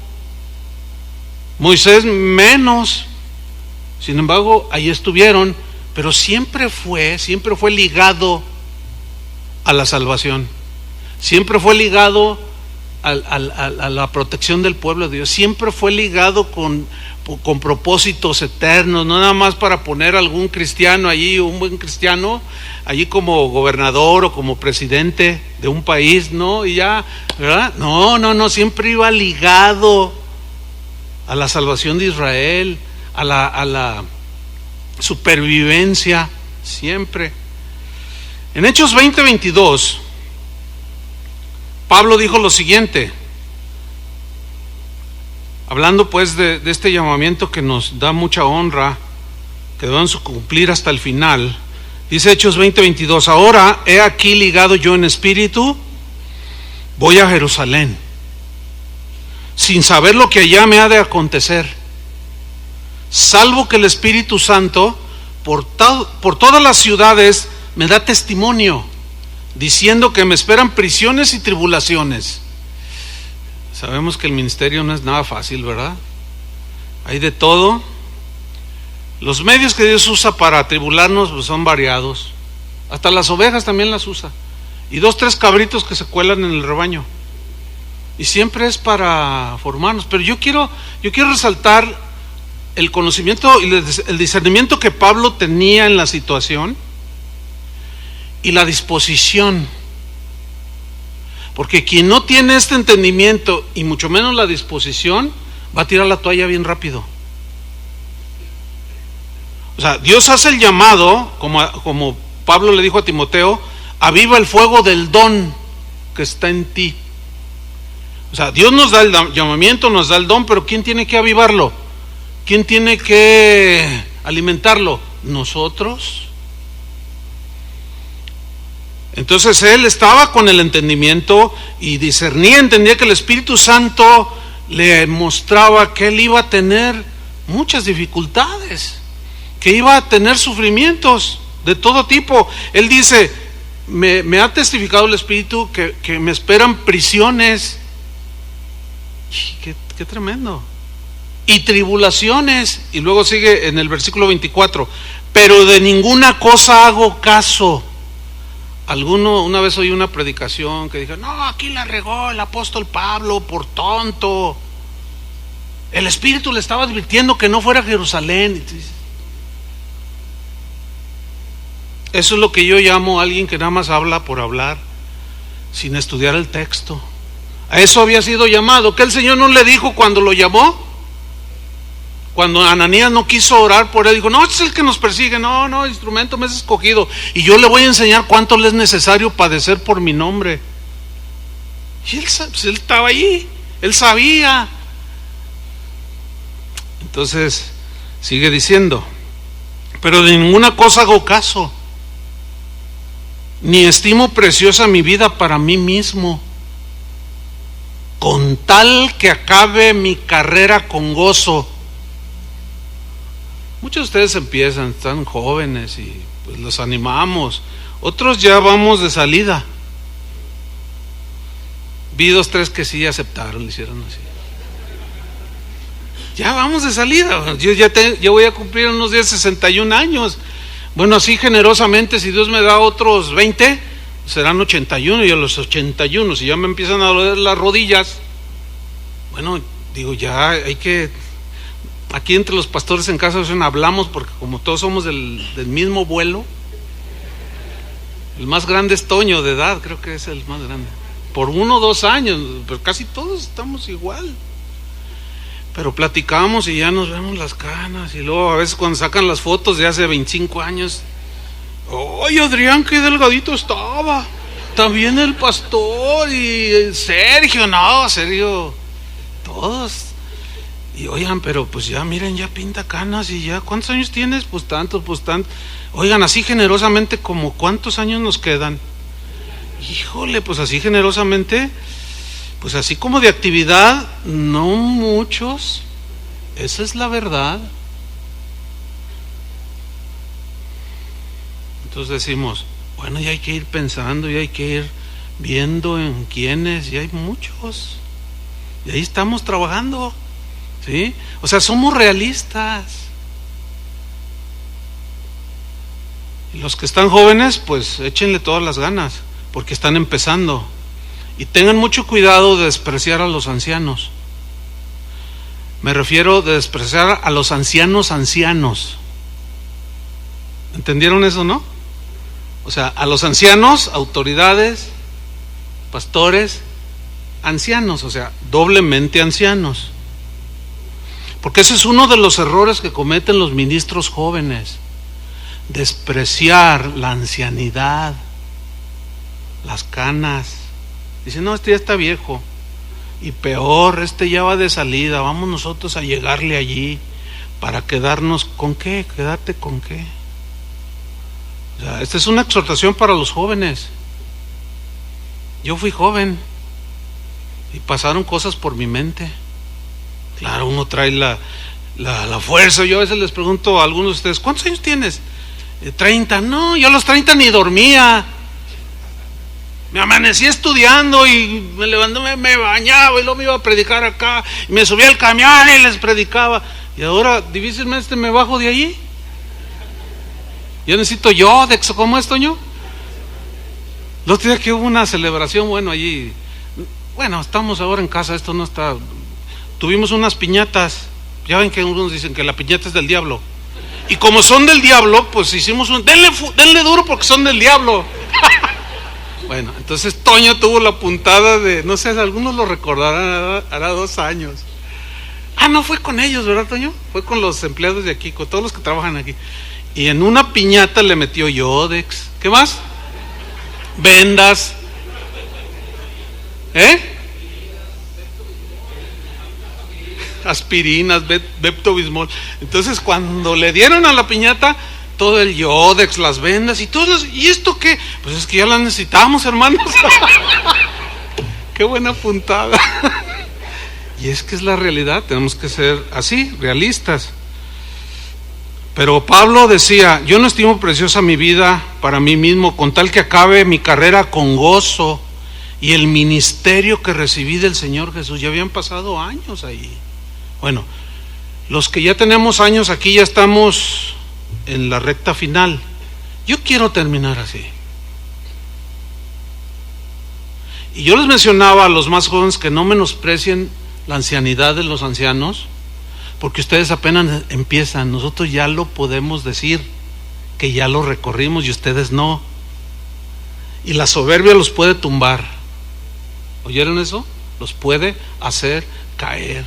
Moisés menos. Sin embargo, ahí estuvieron, pero siempre fue ligado a la salvación, siempre fue ligado a la protección del pueblo de Dios, siempre fue ligado con propósitos eternos, no nada más para poner algún cristiano allí, un buen cristiano allí como gobernador o como presidente de un país, no, y ya, ¿verdad? No, siempre iba ligado a la salvación de Israel, a la supervivencia, siempre. En Hechos 20:22, Pablo dijo lo siguiente, hablando pues de este llamamiento que nos da mucha honra, que debemos cumplir hasta el final. Dice Hechos 20:22, ahora he aquí ligado yo en espíritu, voy a Jerusalén, sin saber lo que allá me ha de acontecer, salvo que el Espíritu Santo por todas las ciudades me da testimonio, diciendo que me esperan prisiones y tribulaciones. Sabemos que el ministerio no es nada fácil, ¿verdad? Hay de todo. Los medios que Dios usa para tribularnos pues son variados. Hasta las ovejas también las usa. Y 2, 3 cabritos que se cuelan en el rebaño. Y siempre es para formarnos. Pero yo quiero resaltar el conocimiento y el discernimiento que Pablo tenía en la situación y la disposición. Porque quien no tiene este entendimiento y mucho menos la disposición, va a tirar la toalla bien rápido. O sea, Dios hace el llamado, como Pablo le dijo a Timoteo, aviva el fuego del don que está en ti. O sea, Dios nos da el llamamiento, nos da el don, pero ¿quién tiene que avivarlo? ¿Quién tiene que alimentarlo? Nosotros. Entonces él estaba con el entendimiento y entendía que el Espíritu Santo le mostraba que él iba a tener muchas dificultades, que iba a tener sufrimientos de todo tipo. Él dice, me ha testificado el Espíritu que me esperan prisiones. Qué tremendo. Y tribulaciones. Y luego sigue en el versículo 24, pero de ninguna cosa hago caso. Una vez oí una predicación que dijo, no, aquí la regó el apóstol Pablo por tonto. El Espíritu le estaba advirtiendo que no fuera a Jerusalén. Eso es lo que yo llamo a alguien que nada más habla por hablar, sin estudiar el texto. A eso había sido llamado. ¿Que el Señor no le dijo cuando lo llamó? Cuando Ananías no quiso orar por él, dijo, no, este es el que nos persigue, no, instrumento me has escogido, y yo le voy a enseñar cuánto le es necesario padecer por mi nombre. Y él estaba allí, él sabía. Entonces, sigue diciendo, pero de ninguna cosa hago caso, ni estimo preciosa mi vida para mí mismo, con tal que acabe mi carrera con gozo. Muchos de ustedes empiezan, están jóvenes y pues los animamos. Otros ya vamos de salida. Vi 2, 3 que sí aceptaron, le hicieron así. Ya vamos de salida. Yo voy a cumplir en unos días 61 años. Bueno, así generosamente, si Dios me da otros 20, serán 81, y a los 81, si ya me empiezan a doler las rodillas, bueno, digo, ya hay que, aquí entre los pastores en casa hablamos, porque como todos somos del mismo vuelo, el más grande es Toño de edad, creo que es el más grande, por 1 o 2 años, pero casi todos estamos igual. Pero platicamos y ya nos vemos las canas, y luego a veces cuando sacan las fotos de hace 25 años, ¡ay, Adrián, qué delgadito estaba! También el pastor y Sergio, todos. Y oigan, pero pues ya miren, ya pinta canas y ya, ¿cuántos años tienes? Pues tantos. Oigan, así generosamente, como ¿cuántos años nos quedan? Híjole, pues así generosamente, pues así como de actividad, no muchos. Esa es la verdad. Entonces decimos, bueno, ya hay que ir pensando, ya hay que ir viendo en quiénes, y hay muchos. Y ahí estamos trabajando, ¿sí? O sea, somos realistas. Y los que están jóvenes, pues échenle todas las ganas, porque están empezando. Y tengan mucho cuidado de despreciar a los ancianos. Me refiero de despreciar a los ancianos. ¿Entendieron eso, no? O sea, a los ancianos, autoridades, pastores, ancianos, o sea, doblemente ancianos. Porque ese es uno de los errores que cometen los ministros jóvenes: despreciar la ancianidad, las canas. Dicen, no, este ya está viejo, y peor, este ya va de salida, vamos nosotros a llegarle allí para quedarnos. ¿Con qué? Quédate con qué. O sea, esta es una exhortación para los jóvenes. Yo fui joven y pasaron cosas por mi mente. Claro, uno trae la fuerza. Yo a veces les pregunto a algunos de ustedes, ¿cuántos años tienes? 30. No, yo a los 30 ni dormía. Me amanecí estudiando y me levanté, me bañaba y luego me iba a predicar acá, y me subía al camión y les predicaba. Y ahora difícilmente me bajo de allí. Yo necesito Yodex, ¿cómo es, Toño? El otro día que hubo una celebración, bueno, allí, bueno, estamos ahora en casa, esto no está, tuvimos unas piñatas. Ya ven que algunos dicen que la piñata es del diablo, y como son del diablo, pues hicimos denle duro porque son del diablo. Bueno, entonces Toño tuvo la puntada de, no sé, algunos lo recordarán, hará 2 años. No fue con ellos, ¿verdad, Toño? Fue con los empleados de aquí, con todos los que trabajan aquí. Y en una piñata le metió Yodex. ¿Qué más? Vendas. Aspirinas, Pepto-Bismol. Entonces cuando le dieron a la piñata, todo el Yodex, las vendas y todas. ¿Y esto qué? Pues es que ya las necesitamos, hermanos. Qué buena puntada. Y es que es la realidad, tenemos que ser así, realistas. Pero Pablo decía, yo no estimo preciosa mi vida para mí mismo, con tal que acabe mi carrera con gozo y el ministerio que recibí del Señor Jesús. Ya habían pasado años ahí. Bueno, los que ya tenemos años aquí, ya estamos en la recta final. Yo quiero terminar así. Y yo les mencionaba a los más jóvenes que no menosprecien la ancianidad de los ancianos, porque ustedes apenas empiezan. Nosotros ya lo podemos decir, que ya lo recorrimos, y ustedes no. Y la soberbia los puede tumbar. ¿Oyeron eso? Los puede hacer caer.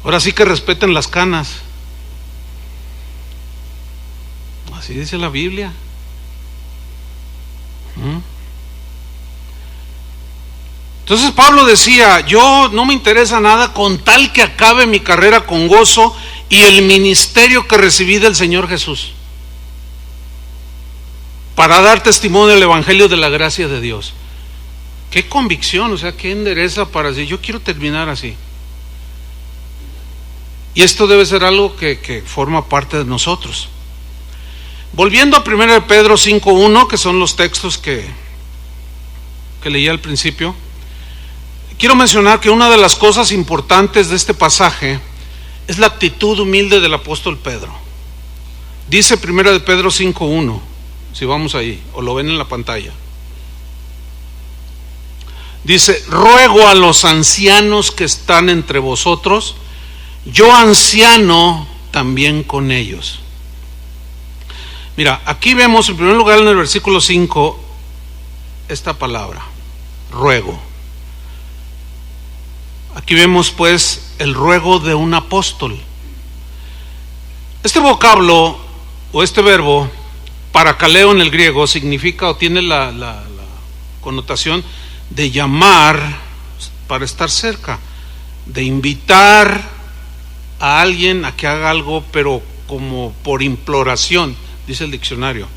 Ahora sí que respeten las canas. Así dice la Biblia. Entonces Pablo decía, yo no me interesa nada con tal que acabe mi carrera con gozo y el ministerio que recibí del Señor Jesús, para dar testimonio del Evangelio de la gracia de Dios. Qué convicción, o sea, qué endereza para decir, yo quiero terminar así. Y esto debe ser algo que forma parte de nosotros. Volviendo a 1 Pedro 5:1, que son los textos que leí al principio, quiero mencionar que una de las cosas importantes de este pasaje es la actitud humilde del apóstol Pedro. Dice 1 de Pedro 5:1, si vamos ahí, o lo ven en la pantalla. Dice: ruego a los ancianos que están entre vosotros, yo anciano también con ellos. Mira, aquí vemos en primer lugar en el versículo 5 esta palabra, ruego. Aquí vemos pues el ruego de un apóstol. Este vocablo o este verbo, parakaleo en el griego, significa o tiene la connotación de llamar para estar cerca, de invitar a alguien a que haga algo, pero como por imploración, dice el diccionario.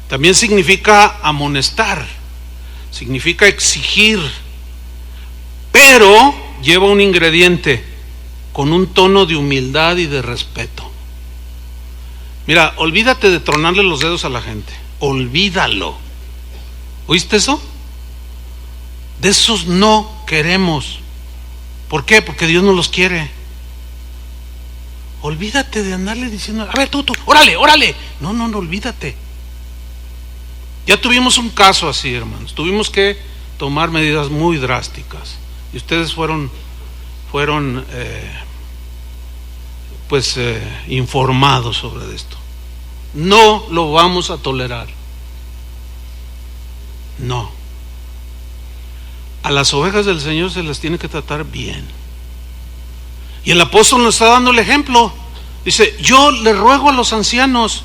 También significa amonestar, significa exigir, pero lleva un ingrediente con un tono de humildad y de respeto. Mira, olvídate de tronarle los dedos a la gente, olvídalo. ¿Oíste eso? De esos no queremos. ¿Por qué? Porque Dios no los quiere. Olvídate de andarle diciendo, a ver tú, órale. No, olvídate. Ya tuvimos un caso así, hermanos. Tuvimos que tomar medidas muy drásticas. Y ustedes fueron informados sobre esto. No lo vamos a tolerar. No. A las ovejas del Señor se las tiene que tratar bien. Y el apóstol nos está dando el ejemplo. Dice, yo le ruego a los ancianos.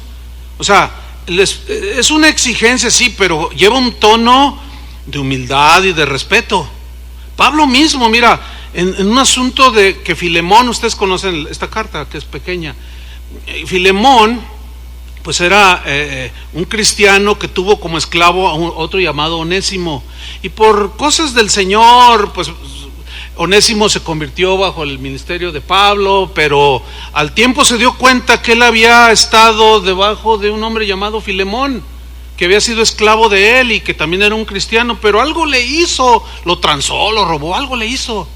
O sea, es una exigencia, sí, pero lleva un tono de humildad y de respeto. Pablo mismo, mira, en un asunto de que Filemón, ustedes conocen esta carta que es pequeña. Filemón, pues era un cristiano que tuvo como esclavo a otro llamado Onésimo. Y por cosas del Señor, pues Onésimo se convirtió bajo el ministerio de Pablo, pero al tiempo se dio cuenta que él había estado debajo de un hombre llamado Filemón, que había sido esclavo de él y que también era un cristiano, pero algo le hizo, lo transó, lo robó, algo le hizo.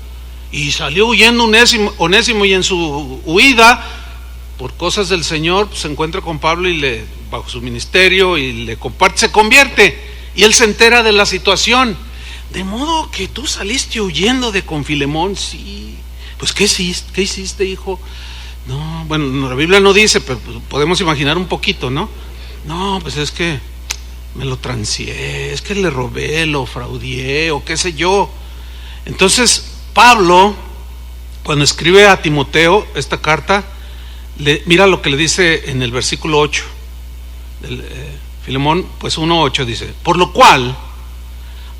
Y salió huyendo Onésimo, y en su huida, por cosas del Señor, pues se encuentra con Pablo y bajo su ministerio y le comparte, se convierte, y él se entera de la situación. De modo que tú saliste huyendo de con Filemón. Sí. Pues ¿qué hiciste, hijo? No, bueno, la Biblia no dice, pero podemos imaginar un poquito, ¿no? No, pues es que me lo transié, es que le robé, lo fraudié o qué sé yo. Entonces Pablo, cuando escribe a Timoteo esta carta, mira lo que le dice en el versículo 8 Filemón, pues 1:8 dice: por lo cual,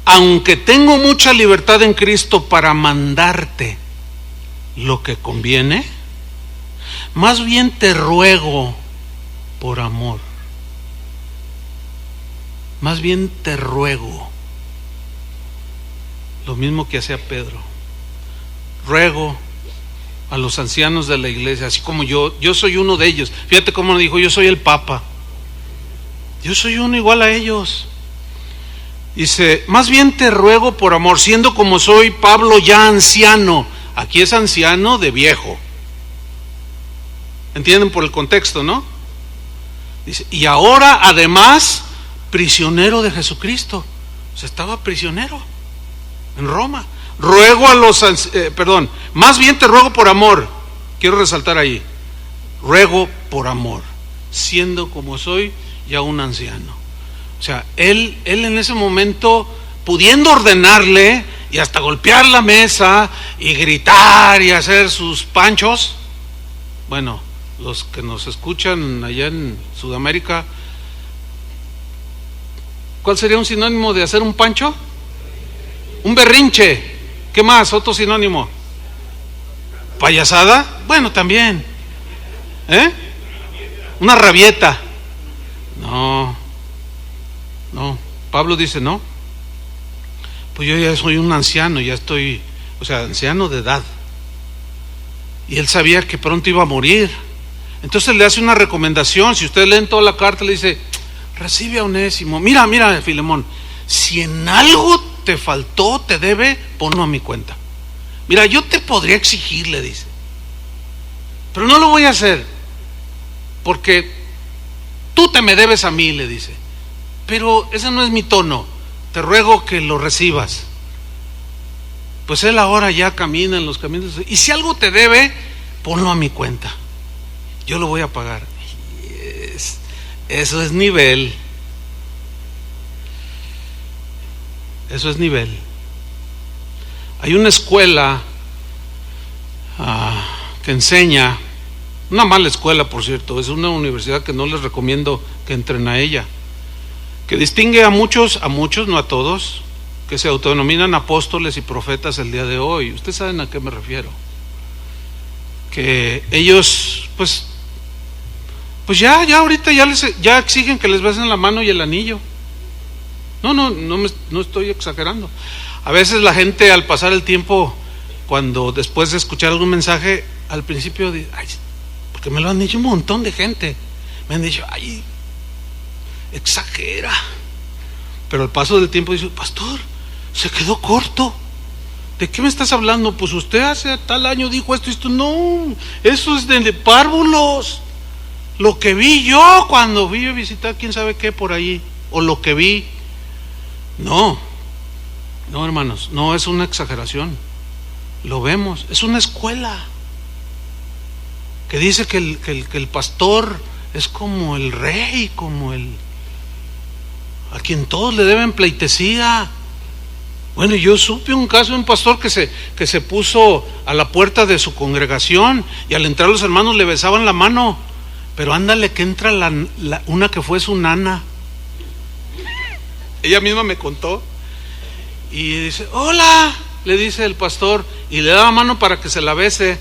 aunque tengo mucha libertad en Cristo para mandarte lo que conviene, más bien te ruego por amor. Más bien te ruego. Lo mismo que hacía Pedro. Ruego a los ancianos de la iglesia, así como yo soy uno de ellos. Fíjate cómo dijo, yo soy el Papa. Yo soy uno igual a ellos. Dice, más bien te ruego por amor, siendo como soy Pablo ya anciano. Aquí es anciano de viejo. ¿Entienden por el contexto, no? Dice, y ahora además prisionero de Jesucristo. O sea, estaba prisionero en Roma. Ruego a los más bien te ruego por amor. Quiero resaltar ahí, ruego por amor, siendo como soy ya un anciano. O sea, él en ese momento, pudiendo ordenarle y hasta golpear la mesa y gritar y hacer sus panchos. Bueno, los que nos escuchan allá en Sudamérica, ¿cuál sería un sinónimo de hacer un pancho? Un berrinche. ¿Qué más? Otro sinónimo. ¿Payasada? Bueno, también. Una rabieta. No. Pablo dice, no. Pues yo ya soy un anciano, ya estoy, anciano de edad. Y él sabía que pronto iba a morir. Entonces le hace una recomendación. Si ustedes leen toda la carta, le dice, recibe a Onésimo. Mira, Filemón, si en algo te faltó, te debe, ponlo a mi cuenta. Mira, yo te podría exigir, le dice, pero no lo voy a hacer, porque tú te me debes a mí, le dice. Pero ese no es mi tono, te ruego que lo recibas. Pues él ahora ya camina en los caminos, y si algo te debe, ponlo a mi cuenta, yo lo voy a pagar. Eso es nivel. Eso es nivel. Hay una escuela que enseña, una mala escuela por cierto, es una universidad que no les recomiendo que entren a ella, que distingue a muchos, no a todos, que se autodenominan apóstoles y profetas el día de hoy. Ustedes saben a qué me refiero. Que ellos pues ya ahorita ya exigen que les besen la mano y el anillo. No estoy exagerando. A veces la gente, al pasar el tiempo, cuando después de escuchar algún mensaje, al principio dice, ay, porque me lo han dicho un montón de gente, me han dicho, ay, exagera. Pero al paso del tiempo dice, pastor, se quedó corto. ¿De qué me estás hablando? Pues usted hace tal año dijo esto. No, eso es de párvulos. Lo que vi yo cuando vi a visitar quién sabe qué por ahí, o lo que vi. No, hermanos, no es una exageración. Lo vemos, es una escuela que dice que el pastor es como el rey, como a quien todos le deben pleitesía. Bueno, yo supe un caso de un pastor que se puso a la puerta de su congregación, y al entrar los hermanos le besaban la mano, pero ándale que entra una que fue su nana. Ella misma me contó y dice, hola, le dice el pastor, y le da la mano para que se la bese,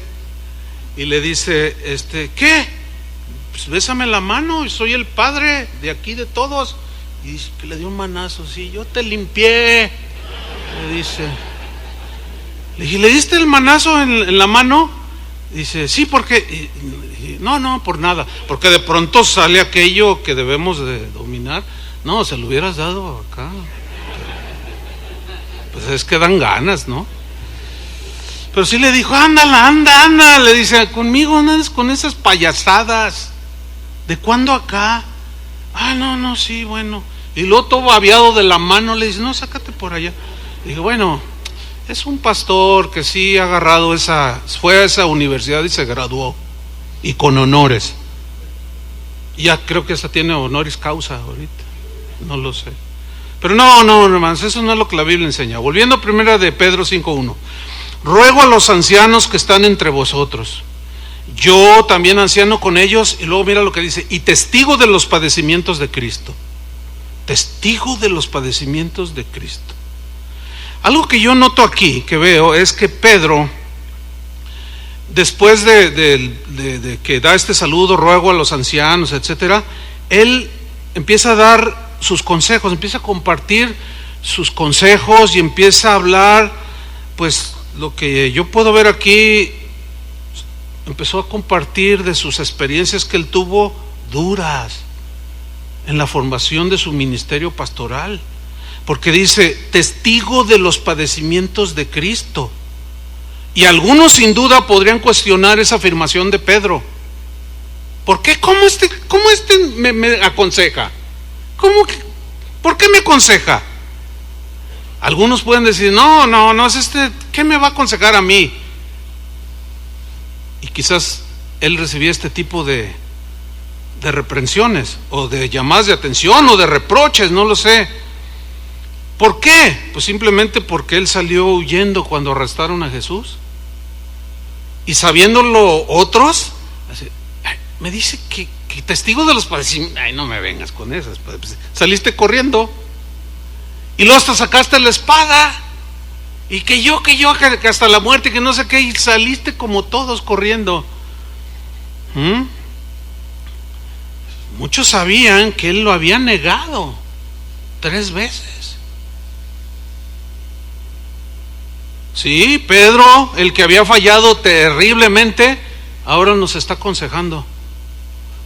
y le dice, ¿qué? Pues bésame la mano, soy el padre de aquí de todos. Y dice que le dio un manazo, sí, yo te limpié, le dice. Le dije, ¿le diste el manazo en la mano? Dice, sí, porque no, por nada, porque de pronto sale aquello que debemos de dominar. No, se lo hubieras dado acá. Pues es que dan ganas, ¿no? Pero sí le dijo, anda, le dice, conmigo no andes con esas payasadas. ¿De cuándo acá? No, sí, bueno. Y luego todo babeado de la mano, le dice, no, sácate por allá. Dije, bueno, es un pastor que sí ha agarrado fue a esa universidad y se graduó, y con honores. Ya creo que esa tiene honoris causa ahorita. No lo sé. Pero no, hermanos, eso no es lo que la Biblia enseña. Volviendo a primera de Pedro 5:1. Ruego a los ancianos que están entre vosotros, yo también anciano con ellos, y luego mira lo que dice, y testigo de los padecimientos de Cristo. Testigo de los padecimientos de Cristo. Algo que yo noto aquí, que veo, es que Pedro, después de que da este saludo, ruego a los ancianos, etcétera, él empieza a dar sus consejos, empieza a compartir sus consejos y empieza a hablar, pues lo que yo puedo ver aquí, empezó a compartir de sus experiencias que él tuvo duras en la formación de su ministerio pastoral, porque dice, testigo de los padecimientos de Cristo. Y algunos sin duda podrían cuestionar esa afirmación de Pedro. ¿Por qué? ¿Cómo me aconseja? ¿Por qué me aconseja? Algunos pueden decir, no es ¿qué me va a aconsejar a mí? Y quizás él recibía este tipo de reprensiones, o de llamadas de atención, o de reproches, no lo sé. ¿Por qué? Pues simplemente porque él salió huyendo cuando arrestaron a Jesús. Y sabiéndolo otros, me dice que testigo de los padecimientos. Ay, no me vengas con esas. Pues, saliste corriendo. Y luego hasta sacaste la espada. Y que hasta la muerte, que no sé qué. Y saliste como todos corriendo. Muchos sabían que él lo había negado 3 veces. Sí, Pedro, el que había fallado terriblemente, ahora nos está aconsejando.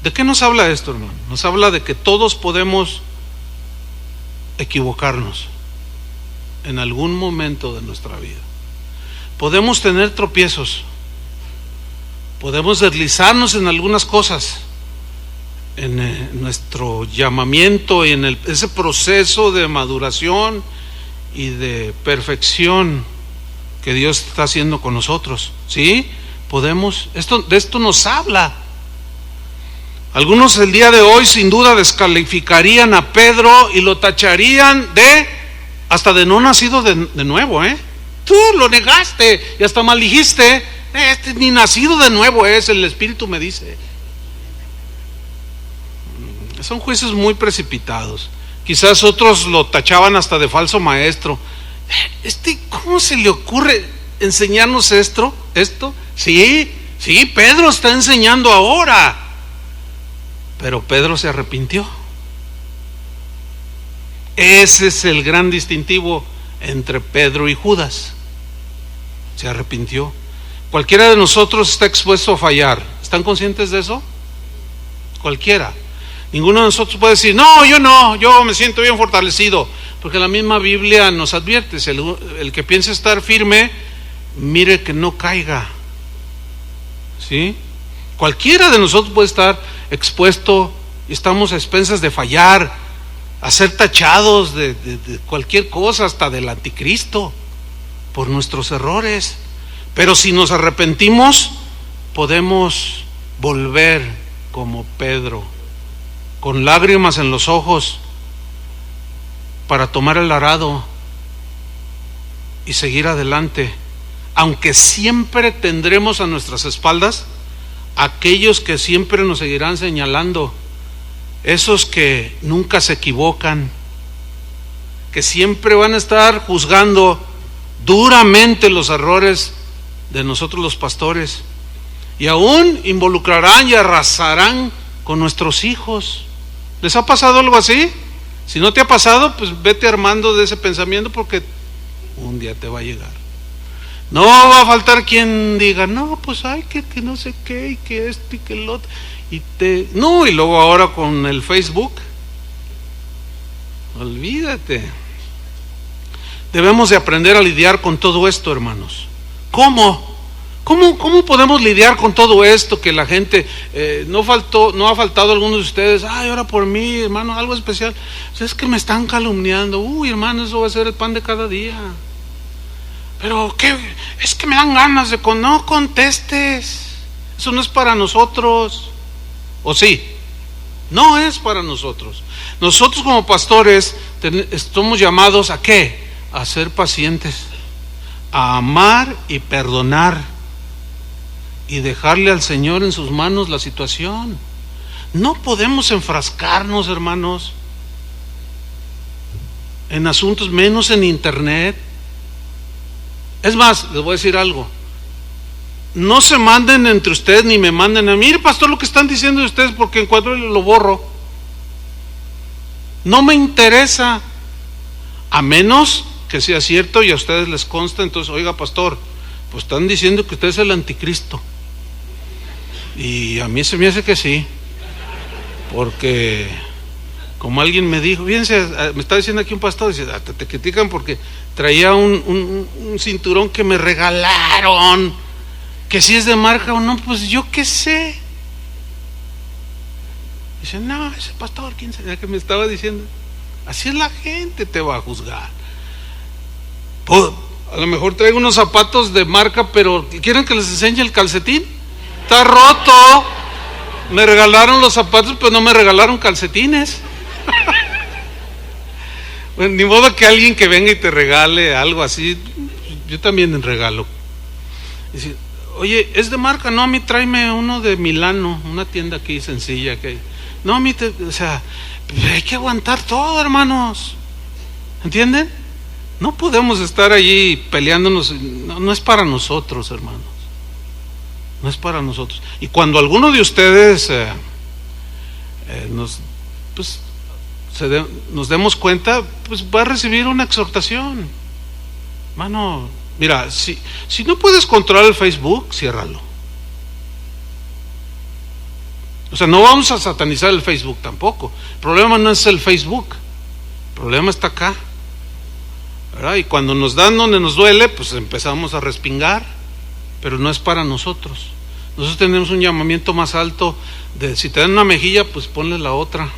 ¿De qué nos habla esto, hermano? Nos habla de que todos podemos equivocarnos en algún momento de nuestra vida. Podemos tener tropiezos, podemos deslizarnos en algunas cosas, en nuestro llamamiento y en ese proceso de maduración y de perfección que Dios está haciendo con nosotros. ¿Sí? Podemos, de esto nos habla. Algunos el día de hoy sin duda descalificarían a Pedro y lo tacharían hasta de no nacido de nuevo, Tú lo negaste y hasta maldijiste. Ni nacido de nuevo es, el Espíritu me dice. Son juicios muy precipitados. Quizás otros lo tachaban hasta de falso maestro. ¿Cómo se le ocurre enseñarnos esto? Sí, Pedro está enseñando ahora. Pero Pedro se arrepintió. Ese es el gran distintivo entre Pedro y Judas. Se arrepintió. Cualquiera de nosotros está expuesto a fallar. ¿Están conscientes de eso? Cualquiera. Ninguno de nosotros puede decir, no, yo me siento bien fortalecido. Porque la misma Biblia nos advierte, el que piensa estar firme, mire que no caiga. ¿Sí? Cualquiera de nosotros puede estar expuesto y estamos a expensas de fallar, a ser tachados de cualquier cosa, hasta del anticristo, por nuestros errores. Pero si nos arrepentimos, podemos volver como Pedro, con lágrimas en los ojos, para tomar el arado y seguir adelante, aunque siempre tendremos a nuestras espaldas aquellos que siempre nos seguirán señalando, esos que nunca se equivocan, que siempre van a estar juzgando duramente los errores de nosotros los pastores, y aún involucrarán y arrasarán con nuestros hijos. ¿Les ha pasado algo así? Si no te ha pasado, pues vete armando de ese pensamiento, porque un día te va a llegar. No va a faltar quien diga, no, pues hay que no sé qué, y que esto y que el otro, y luego ahora con el Facebook, olvídate. Debemos de aprender a lidiar con todo esto, hermanos. ¿Cómo podemos lidiar con todo esto? Que la gente, no ha faltado alguno de ustedes, ora por mí, hermano, algo especial. Es que me están calumniando. Hermano, eso va a ser el pan de cada día. Pero es que me dan ganas de no contestes. Eso no es para nosotros. ¿O sí? No es para nosotros. Nosotros como pastores estamos llamados ¿a qué? A ser pacientes, a amar y perdonar, y dejarle al Señor en sus manos la situación. No podemos enfrascarnos, hermanos, en asuntos, menos en internet. Es más, les voy a decir algo. No se manden entre ustedes ni me manden a mí, mire, pastor, lo que están diciendo de ustedes, porque en cuanto lo borro. No me interesa, a menos que sea cierto y a ustedes les consta. Entonces, oiga, pastor, pues están diciendo que usted es el anticristo. Y a mí se me hace que sí, porque como alguien me dijo, fíjense, me está diciendo aquí un pastor, dice, te critican porque traía un cinturón que me regalaron, que si es de marca o no, pues yo qué sé. Dice, no, ese pastor, ¿quién sabe que me estaba diciendo? Así es la gente, te va a juzgar. A lo mejor traigo unos zapatos de marca, pero ¿quieren que les enseñe el calcetín? Está roto. Me regalaron los zapatos, pero no me regalaron calcetines. Bueno, ni modo que alguien que venga y te regale algo así. Yo también regalo. Dice, oye, ¿es de marca? No, a mí tráeme uno de Milano, una tienda aquí sencilla que hay. No, a mí hay que aguantar todo, hermanos. ¿Entienden? No podemos estar allí peleándonos. No es para nosotros, hermanos. No es para nosotros. Y cuando alguno de ustedes nos demos cuenta, pues va a recibir una exhortación. Hermano, mira, si no puedes controlar el Facebook, ciérralo. O sea, no vamos a satanizar el Facebook tampoco. El problema no es el Facebook, el problema está acá. ¿verdad? Y cuando nos dan donde nos duele, pues empezamos a respingar, pero no es para nosotros. Nosotros tenemos un llamamiento más alto de si te dan una mejilla, pues ponle la otra.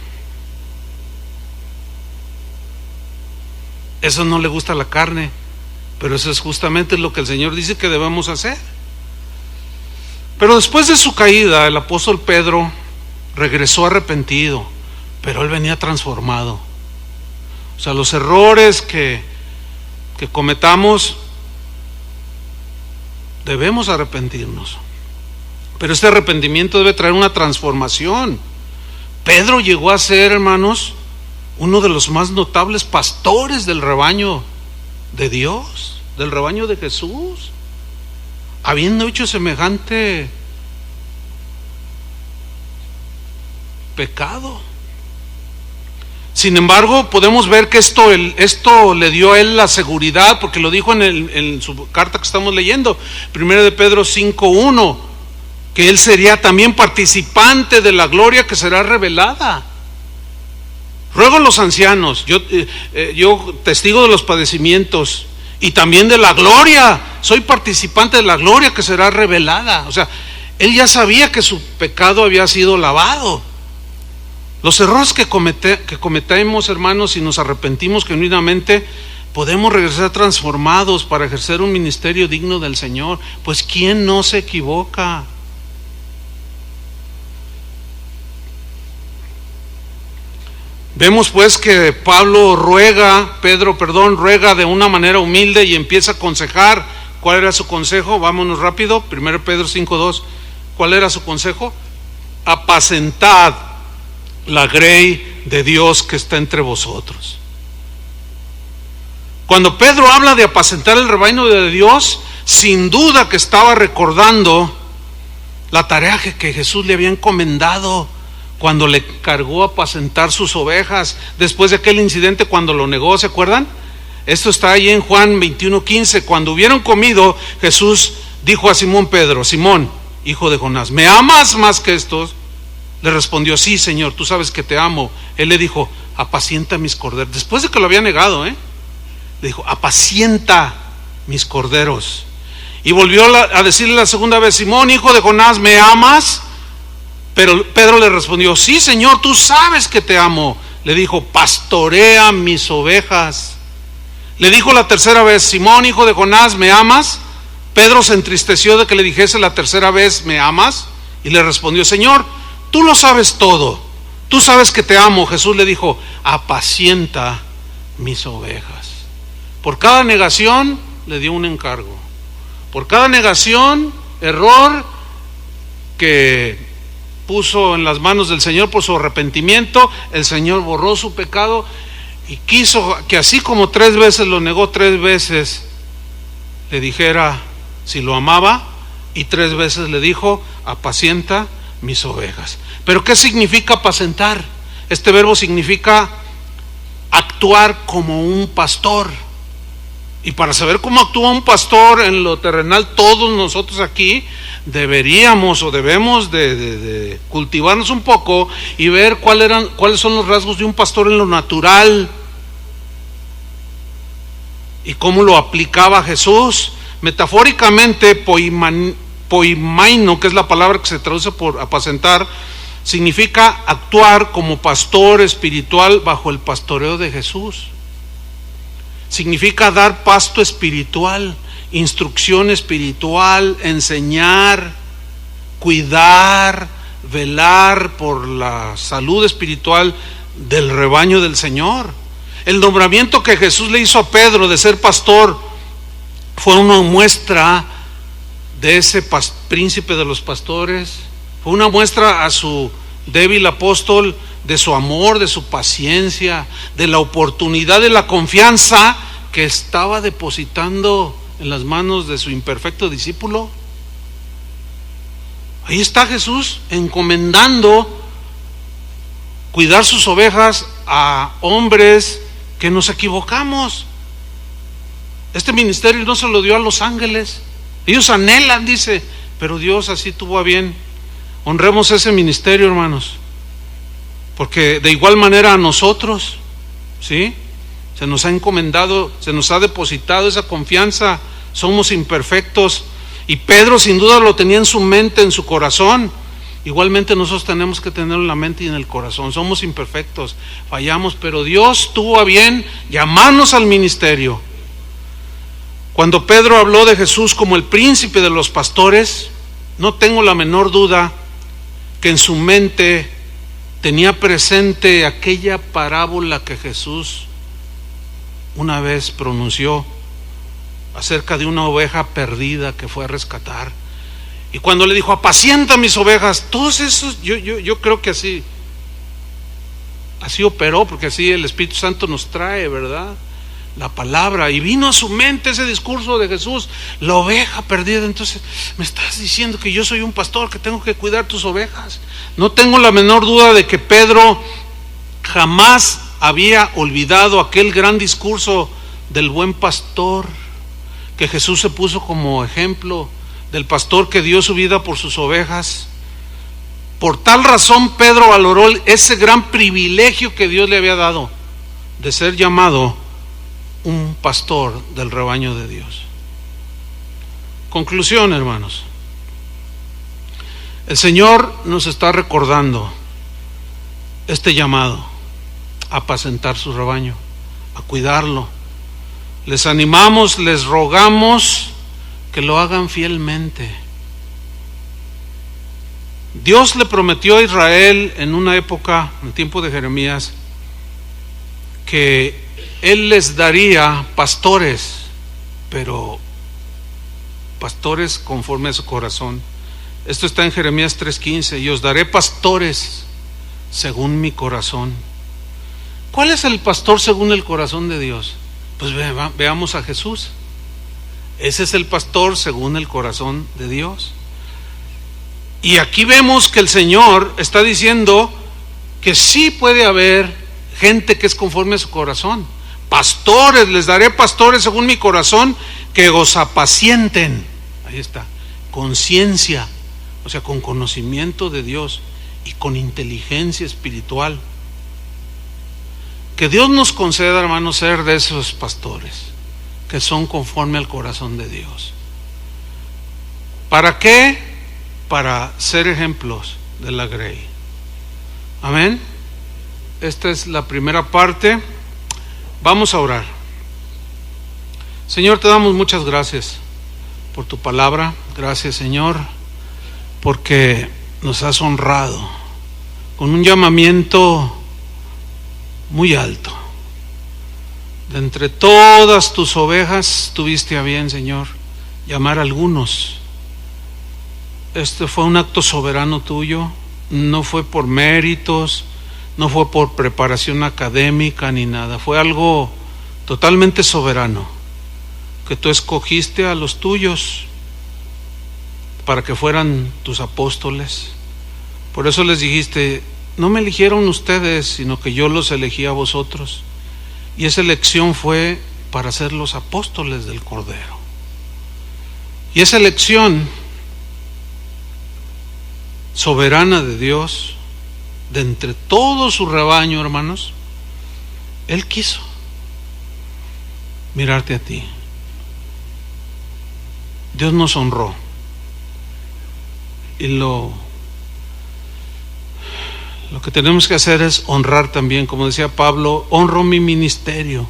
Eso no le gusta a la carne, pero eso es justamente lo que el Señor dice que debemos hacer. Pero después de su caída, el apóstol Pedro regresó arrepentido, pero él venía transformado. O sea, los errores que cometamos, debemos arrepentirnos. Pero este arrepentimiento debe traer una transformación. Pedro llegó a ser, hermanos, uno de los más notables pastores del rebaño de Dios, del rebaño de Jesús, habiendo hecho semejante pecado. Sin embargo, podemos ver que esto le dio a él la seguridad, porque lo dijo en su carta que estamos leyendo, 1 de Pedro 5:1, que él sería también participante de la gloria que será revelada. Ruego a los ancianos, yo testigo de los padecimientos y también de la gloria, soy participante de la gloria que será revelada. O sea, él ya sabía que su pecado había sido lavado. Los errores que cometemos, hermanos, si nos arrepentimos genuinamente, podemos regresar transformados para ejercer un ministerio digno del Señor. Pues ¿quién no se equivoca? Vemos pues que Pedro ruega de una manera humilde y empieza a aconsejar. ¿Cuál era su consejo? Vámonos rápido, 1 Pedro 5:2. ¿Cuál era su consejo? Apacentad la grey de Dios que está entre vosotros. Cuando Pedro habla de apacentar el rebaño de Dios, sin duda que estaba recordando la tarea que Jesús le había encomendado cuando le cargó apacentar sus ovejas, después de aquel incidente cuando lo negó, ¿se acuerdan? Esto está ahí en Juan 21:15. Cuando hubieron comido, Jesús dijo a Simón Pedro: Simón, hijo de Jonás, ¿me amas más que estos? Le respondió: sí, Señor, tú sabes que te amo. Él le dijo: apacienta mis corderos. Después de que lo había negado, le dijo: apacienta mis corderos. Y volvió a decirle la segunda vez: Simón, hijo de Jonás, ¿me amas? Pero Pedro le respondió: sí, Señor, tú sabes que te amo. Le dijo: pastorea mis ovejas. Le dijo la tercera vez: Simón, hijo de Jonás, ¿me amas? Pedro se entristeció de que le dijese la tercera vez: ¿me amas? Y le respondió: Señor, tú lo sabes todo, tú sabes que te amo. Jesús le dijo: apacienta mis ovejas. Por cada negación le dio un encargo. Por cada negación, error que puso en las manos del Señor por su arrepentimiento, el Señor borró su pecado y quiso que así como 3 veces lo negó, 3 veces le dijera si lo amaba, y 3 veces le dijo: apacienta mis ovejas. Pero ¿qué significa apacentar? Este verbo significa actuar como un pastor. Y para saber cómo actúa un pastor en lo terrenal, todos nosotros aquí deberíamos o debemos de cultivarnos un poco y ver cuáles son los rasgos de un pastor en lo natural y cómo lo aplicaba Jesús. Metafóricamente, poimaino, que es la palabra que se traduce por apacentar, significa actuar como pastor espiritual bajo el pastoreo de Jesús. Significa dar pasto espiritual, instrucción espiritual, enseñar, cuidar, velar por la salud espiritual del rebaño del Señor. El nombramiento que Jesús le hizo a Pedro de ser pastor fue una muestra de ese príncipe de los pastores, fue una muestra a su débil apóstol de su amor, de su paciencia, de la oportunidad, de la confianza que estaba depositando en las manos de su imperfecto discípulo. Ahí está Jesús encomendando cuidar sus ovejas a hombres que nos equivocamos. Este ministerio no se lo dio a los ángeles, ellos anhelan, dice, pero Dios así tuvo a bien. Honremos ese ministerio, hermanos, porque de igual manera a nosotros, ¿sí? se nos ha encomendado, se nos ha depositado esa confianza. Somos imperfectos y Pedro sin duda lo tenía en su mente, en su corazón. Igualmente nosotros tenemos que tenerlo en la mente y en el corazón. Somos imperfectos, fallamos, pero Dios tuvo a bien llamarnos al ministerio. Cuando Pedro habló de Jesús como el príncipe de los pastores, no tengo la menor duda que en su mente tenía presente aquella parábola que Jesús una vez pronunció acerca de una oveja perdida que fue a rescatar. Y cuando le dijo, apacienta mis ovejas, todos esos, yo creo que así operó, porque así el Espíritu Santo nos trae, ¿verdad?, la palabra, y vino a su mente ese discurso de Jesús, la oveja perdida. Entonces, me estás diciendo que yo soy un pastor, que tengo que cuidar tus ovejas. No tengo la menor duda de que Pedro jamás había olvidado aquel gran discurso del buen pastor, que Jesús se puso como ejemplo, del pastor que dio su vida por sus ovejas. Por tal razón Pedro valoró ese gran privilegio que Dios le había dado de ser llamado un pastor del rebaño de Dios. Conclusión, hermanos. El Señor nos está recordando este llamado a apacentar su rebaño, a cuidarlo. Les animamos, les rogamos que lo hagan fielmente. Dios le prometió a Israel en una época, en el tiempo de Jeremías, que Él les daría pastores, pero pastores conforme a su corazón. Esto está en Jeremías 3:15, y os daré pastores según mi corazón. ¿Cuál es el pastor según el corazón de Dios? Pues veamos a Jesús. Ese es el pastor según el corazón de Dios. Y aquí vemos que el Señor está diciendo que sí puede haber gente que es conforme a su corazón. Pastores, les daré pastores según mi corazón, que os apacienten. Ahí está, conciencia, o sea, con conocimiento de Dios y con inteligencia espiritual. Que Dios nos conceda, hermanos, ser de esos pastores que son conforme al corazón de Dios. ¿Para qué? Para ser ejemplos de la grey. Amén. Esta es la primera parte. Vamos a orar. Señor, te damos muchas gracias por tu palabra. Gracias, Señor, porque nos has honrado con un llamamiento muy alto. De entre todas tus ovejas tuviste a bien, Señor, llamar a algunos. Este fue un acto soberano tuyo, no fue por méritos, no fue por preparación académica ni nada, fue algo totalmente soberano, que tú escogiste a los tuyos para que fueran tus apóstoles. Por eso les dijiste, no me eligieron ustedes, sino que yo los elegí a vosotros. Y esa elección fue para ser los apóstoles del Cordero. Y esa elección soberana de Dios, de entre todo su rebaño, hermanos, Él quiso mirarte a ti. Dios nos honró. Y lo que tenemos que hacer es honrar también, como decía Pablo, honro mi ministerio,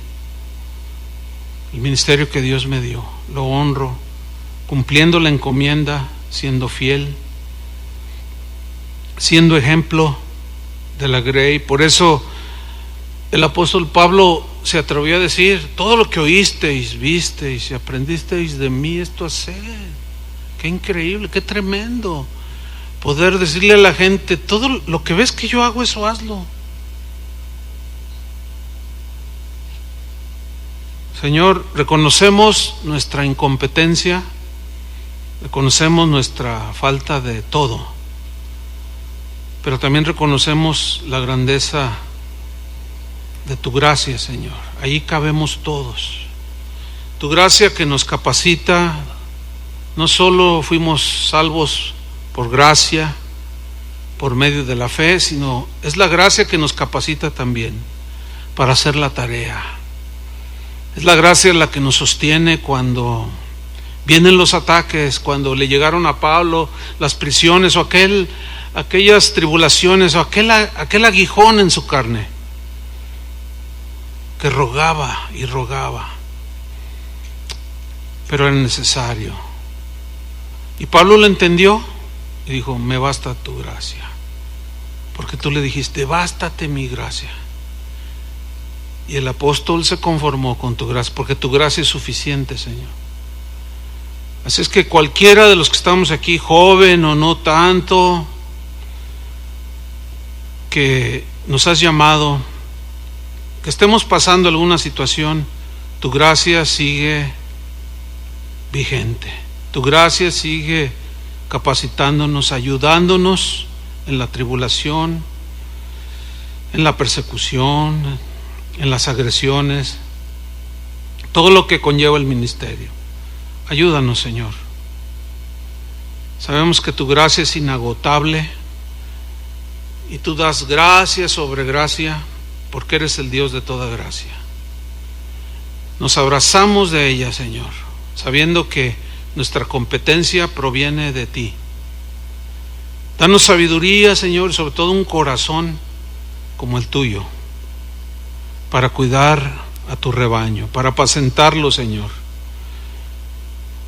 el ministerio que Dios me dio, lo honro, cumpliendo la encomienda, siendo fiel, siendo ejemplo de la grey. Por eso el apóstol Pablo se atrevió a decir, todo lo que oísteis, visteis y aprendisteis de mí, esto haced. Qué increíble, qué tremendo poder decirle a la gente, todo lo que ves que yo hago, eso hazlo. Señor, reconocemos nuestra incompetencia, reconocemos nuestra falta de todo, pero también reconocemos la grandeza de tu gracia, Señor. Ahí cabemos todos. Tu gracia que nos capacita. No solo fuimos salvos por gracia, por medio de la fe, sino es la gracia que nos capacita también para hacer la tarea, Es la gracia la que nos sostiene cuando vienen los ataques, cuando le llegaron a Pablo las prisiones o aquellas tribulaciones o aquel aguijón en su carne, que rogaba y rogaba, pero era necesario. Y Pablo lo entendió y dijo: me basta tu gracia, porque tú le dijiste: bástate mi gracia. Y el apóstol se conformó con tu gracia, porque tu gracia es suficiente, Señor. Así es que cualquiera de los que estamos aquí, joven o no tanto, que nos has llamado, que estemos pasando alguna situación, tu gracia sigue vigente. Tu gracia sigue capacitándonos, ayudándonos en la tribulación, en la persecución, en las agresiones, todo lo que conlleva el ministerio. Ayúdanos, Señor. Sabemos que tu gracia es inagotable y tú das gracia sobre gracia, porque eres el Dios de toda gracia. Nos abrazamos de ella, Señor, sabiendo que nuestra competencia proviene de ti. Danos sabiduría, Señor, y sobre todo un corazón como el tuyo, para cuidar a tu rebaño, para apacentarlo, Señor.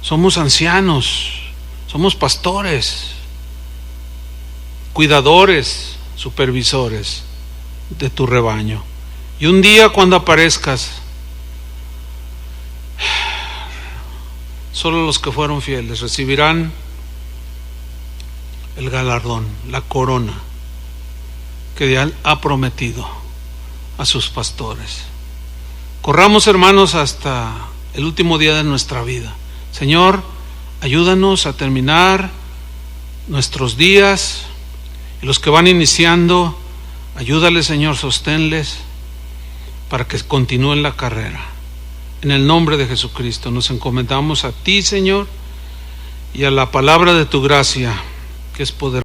Somos ancianos, somos pastores, cuidadores, supervisores de tu rebaño. Y un día cuando aparezcas, solo los que fueron fieles recibirán el galardón, la corona que Él ha prometido a sus pastores. Corramos, hermanos, hasta el último día de nuestra vida. Señor, ayúdanos a terminar nuestros días, y los que van iniciando, ayúdales, Señor, sosténles para que continúen la carrera. En el nombre de Jesucristo nos encomendamos a ti, Señor, y a la palabra de tu gracia, que es poderosa.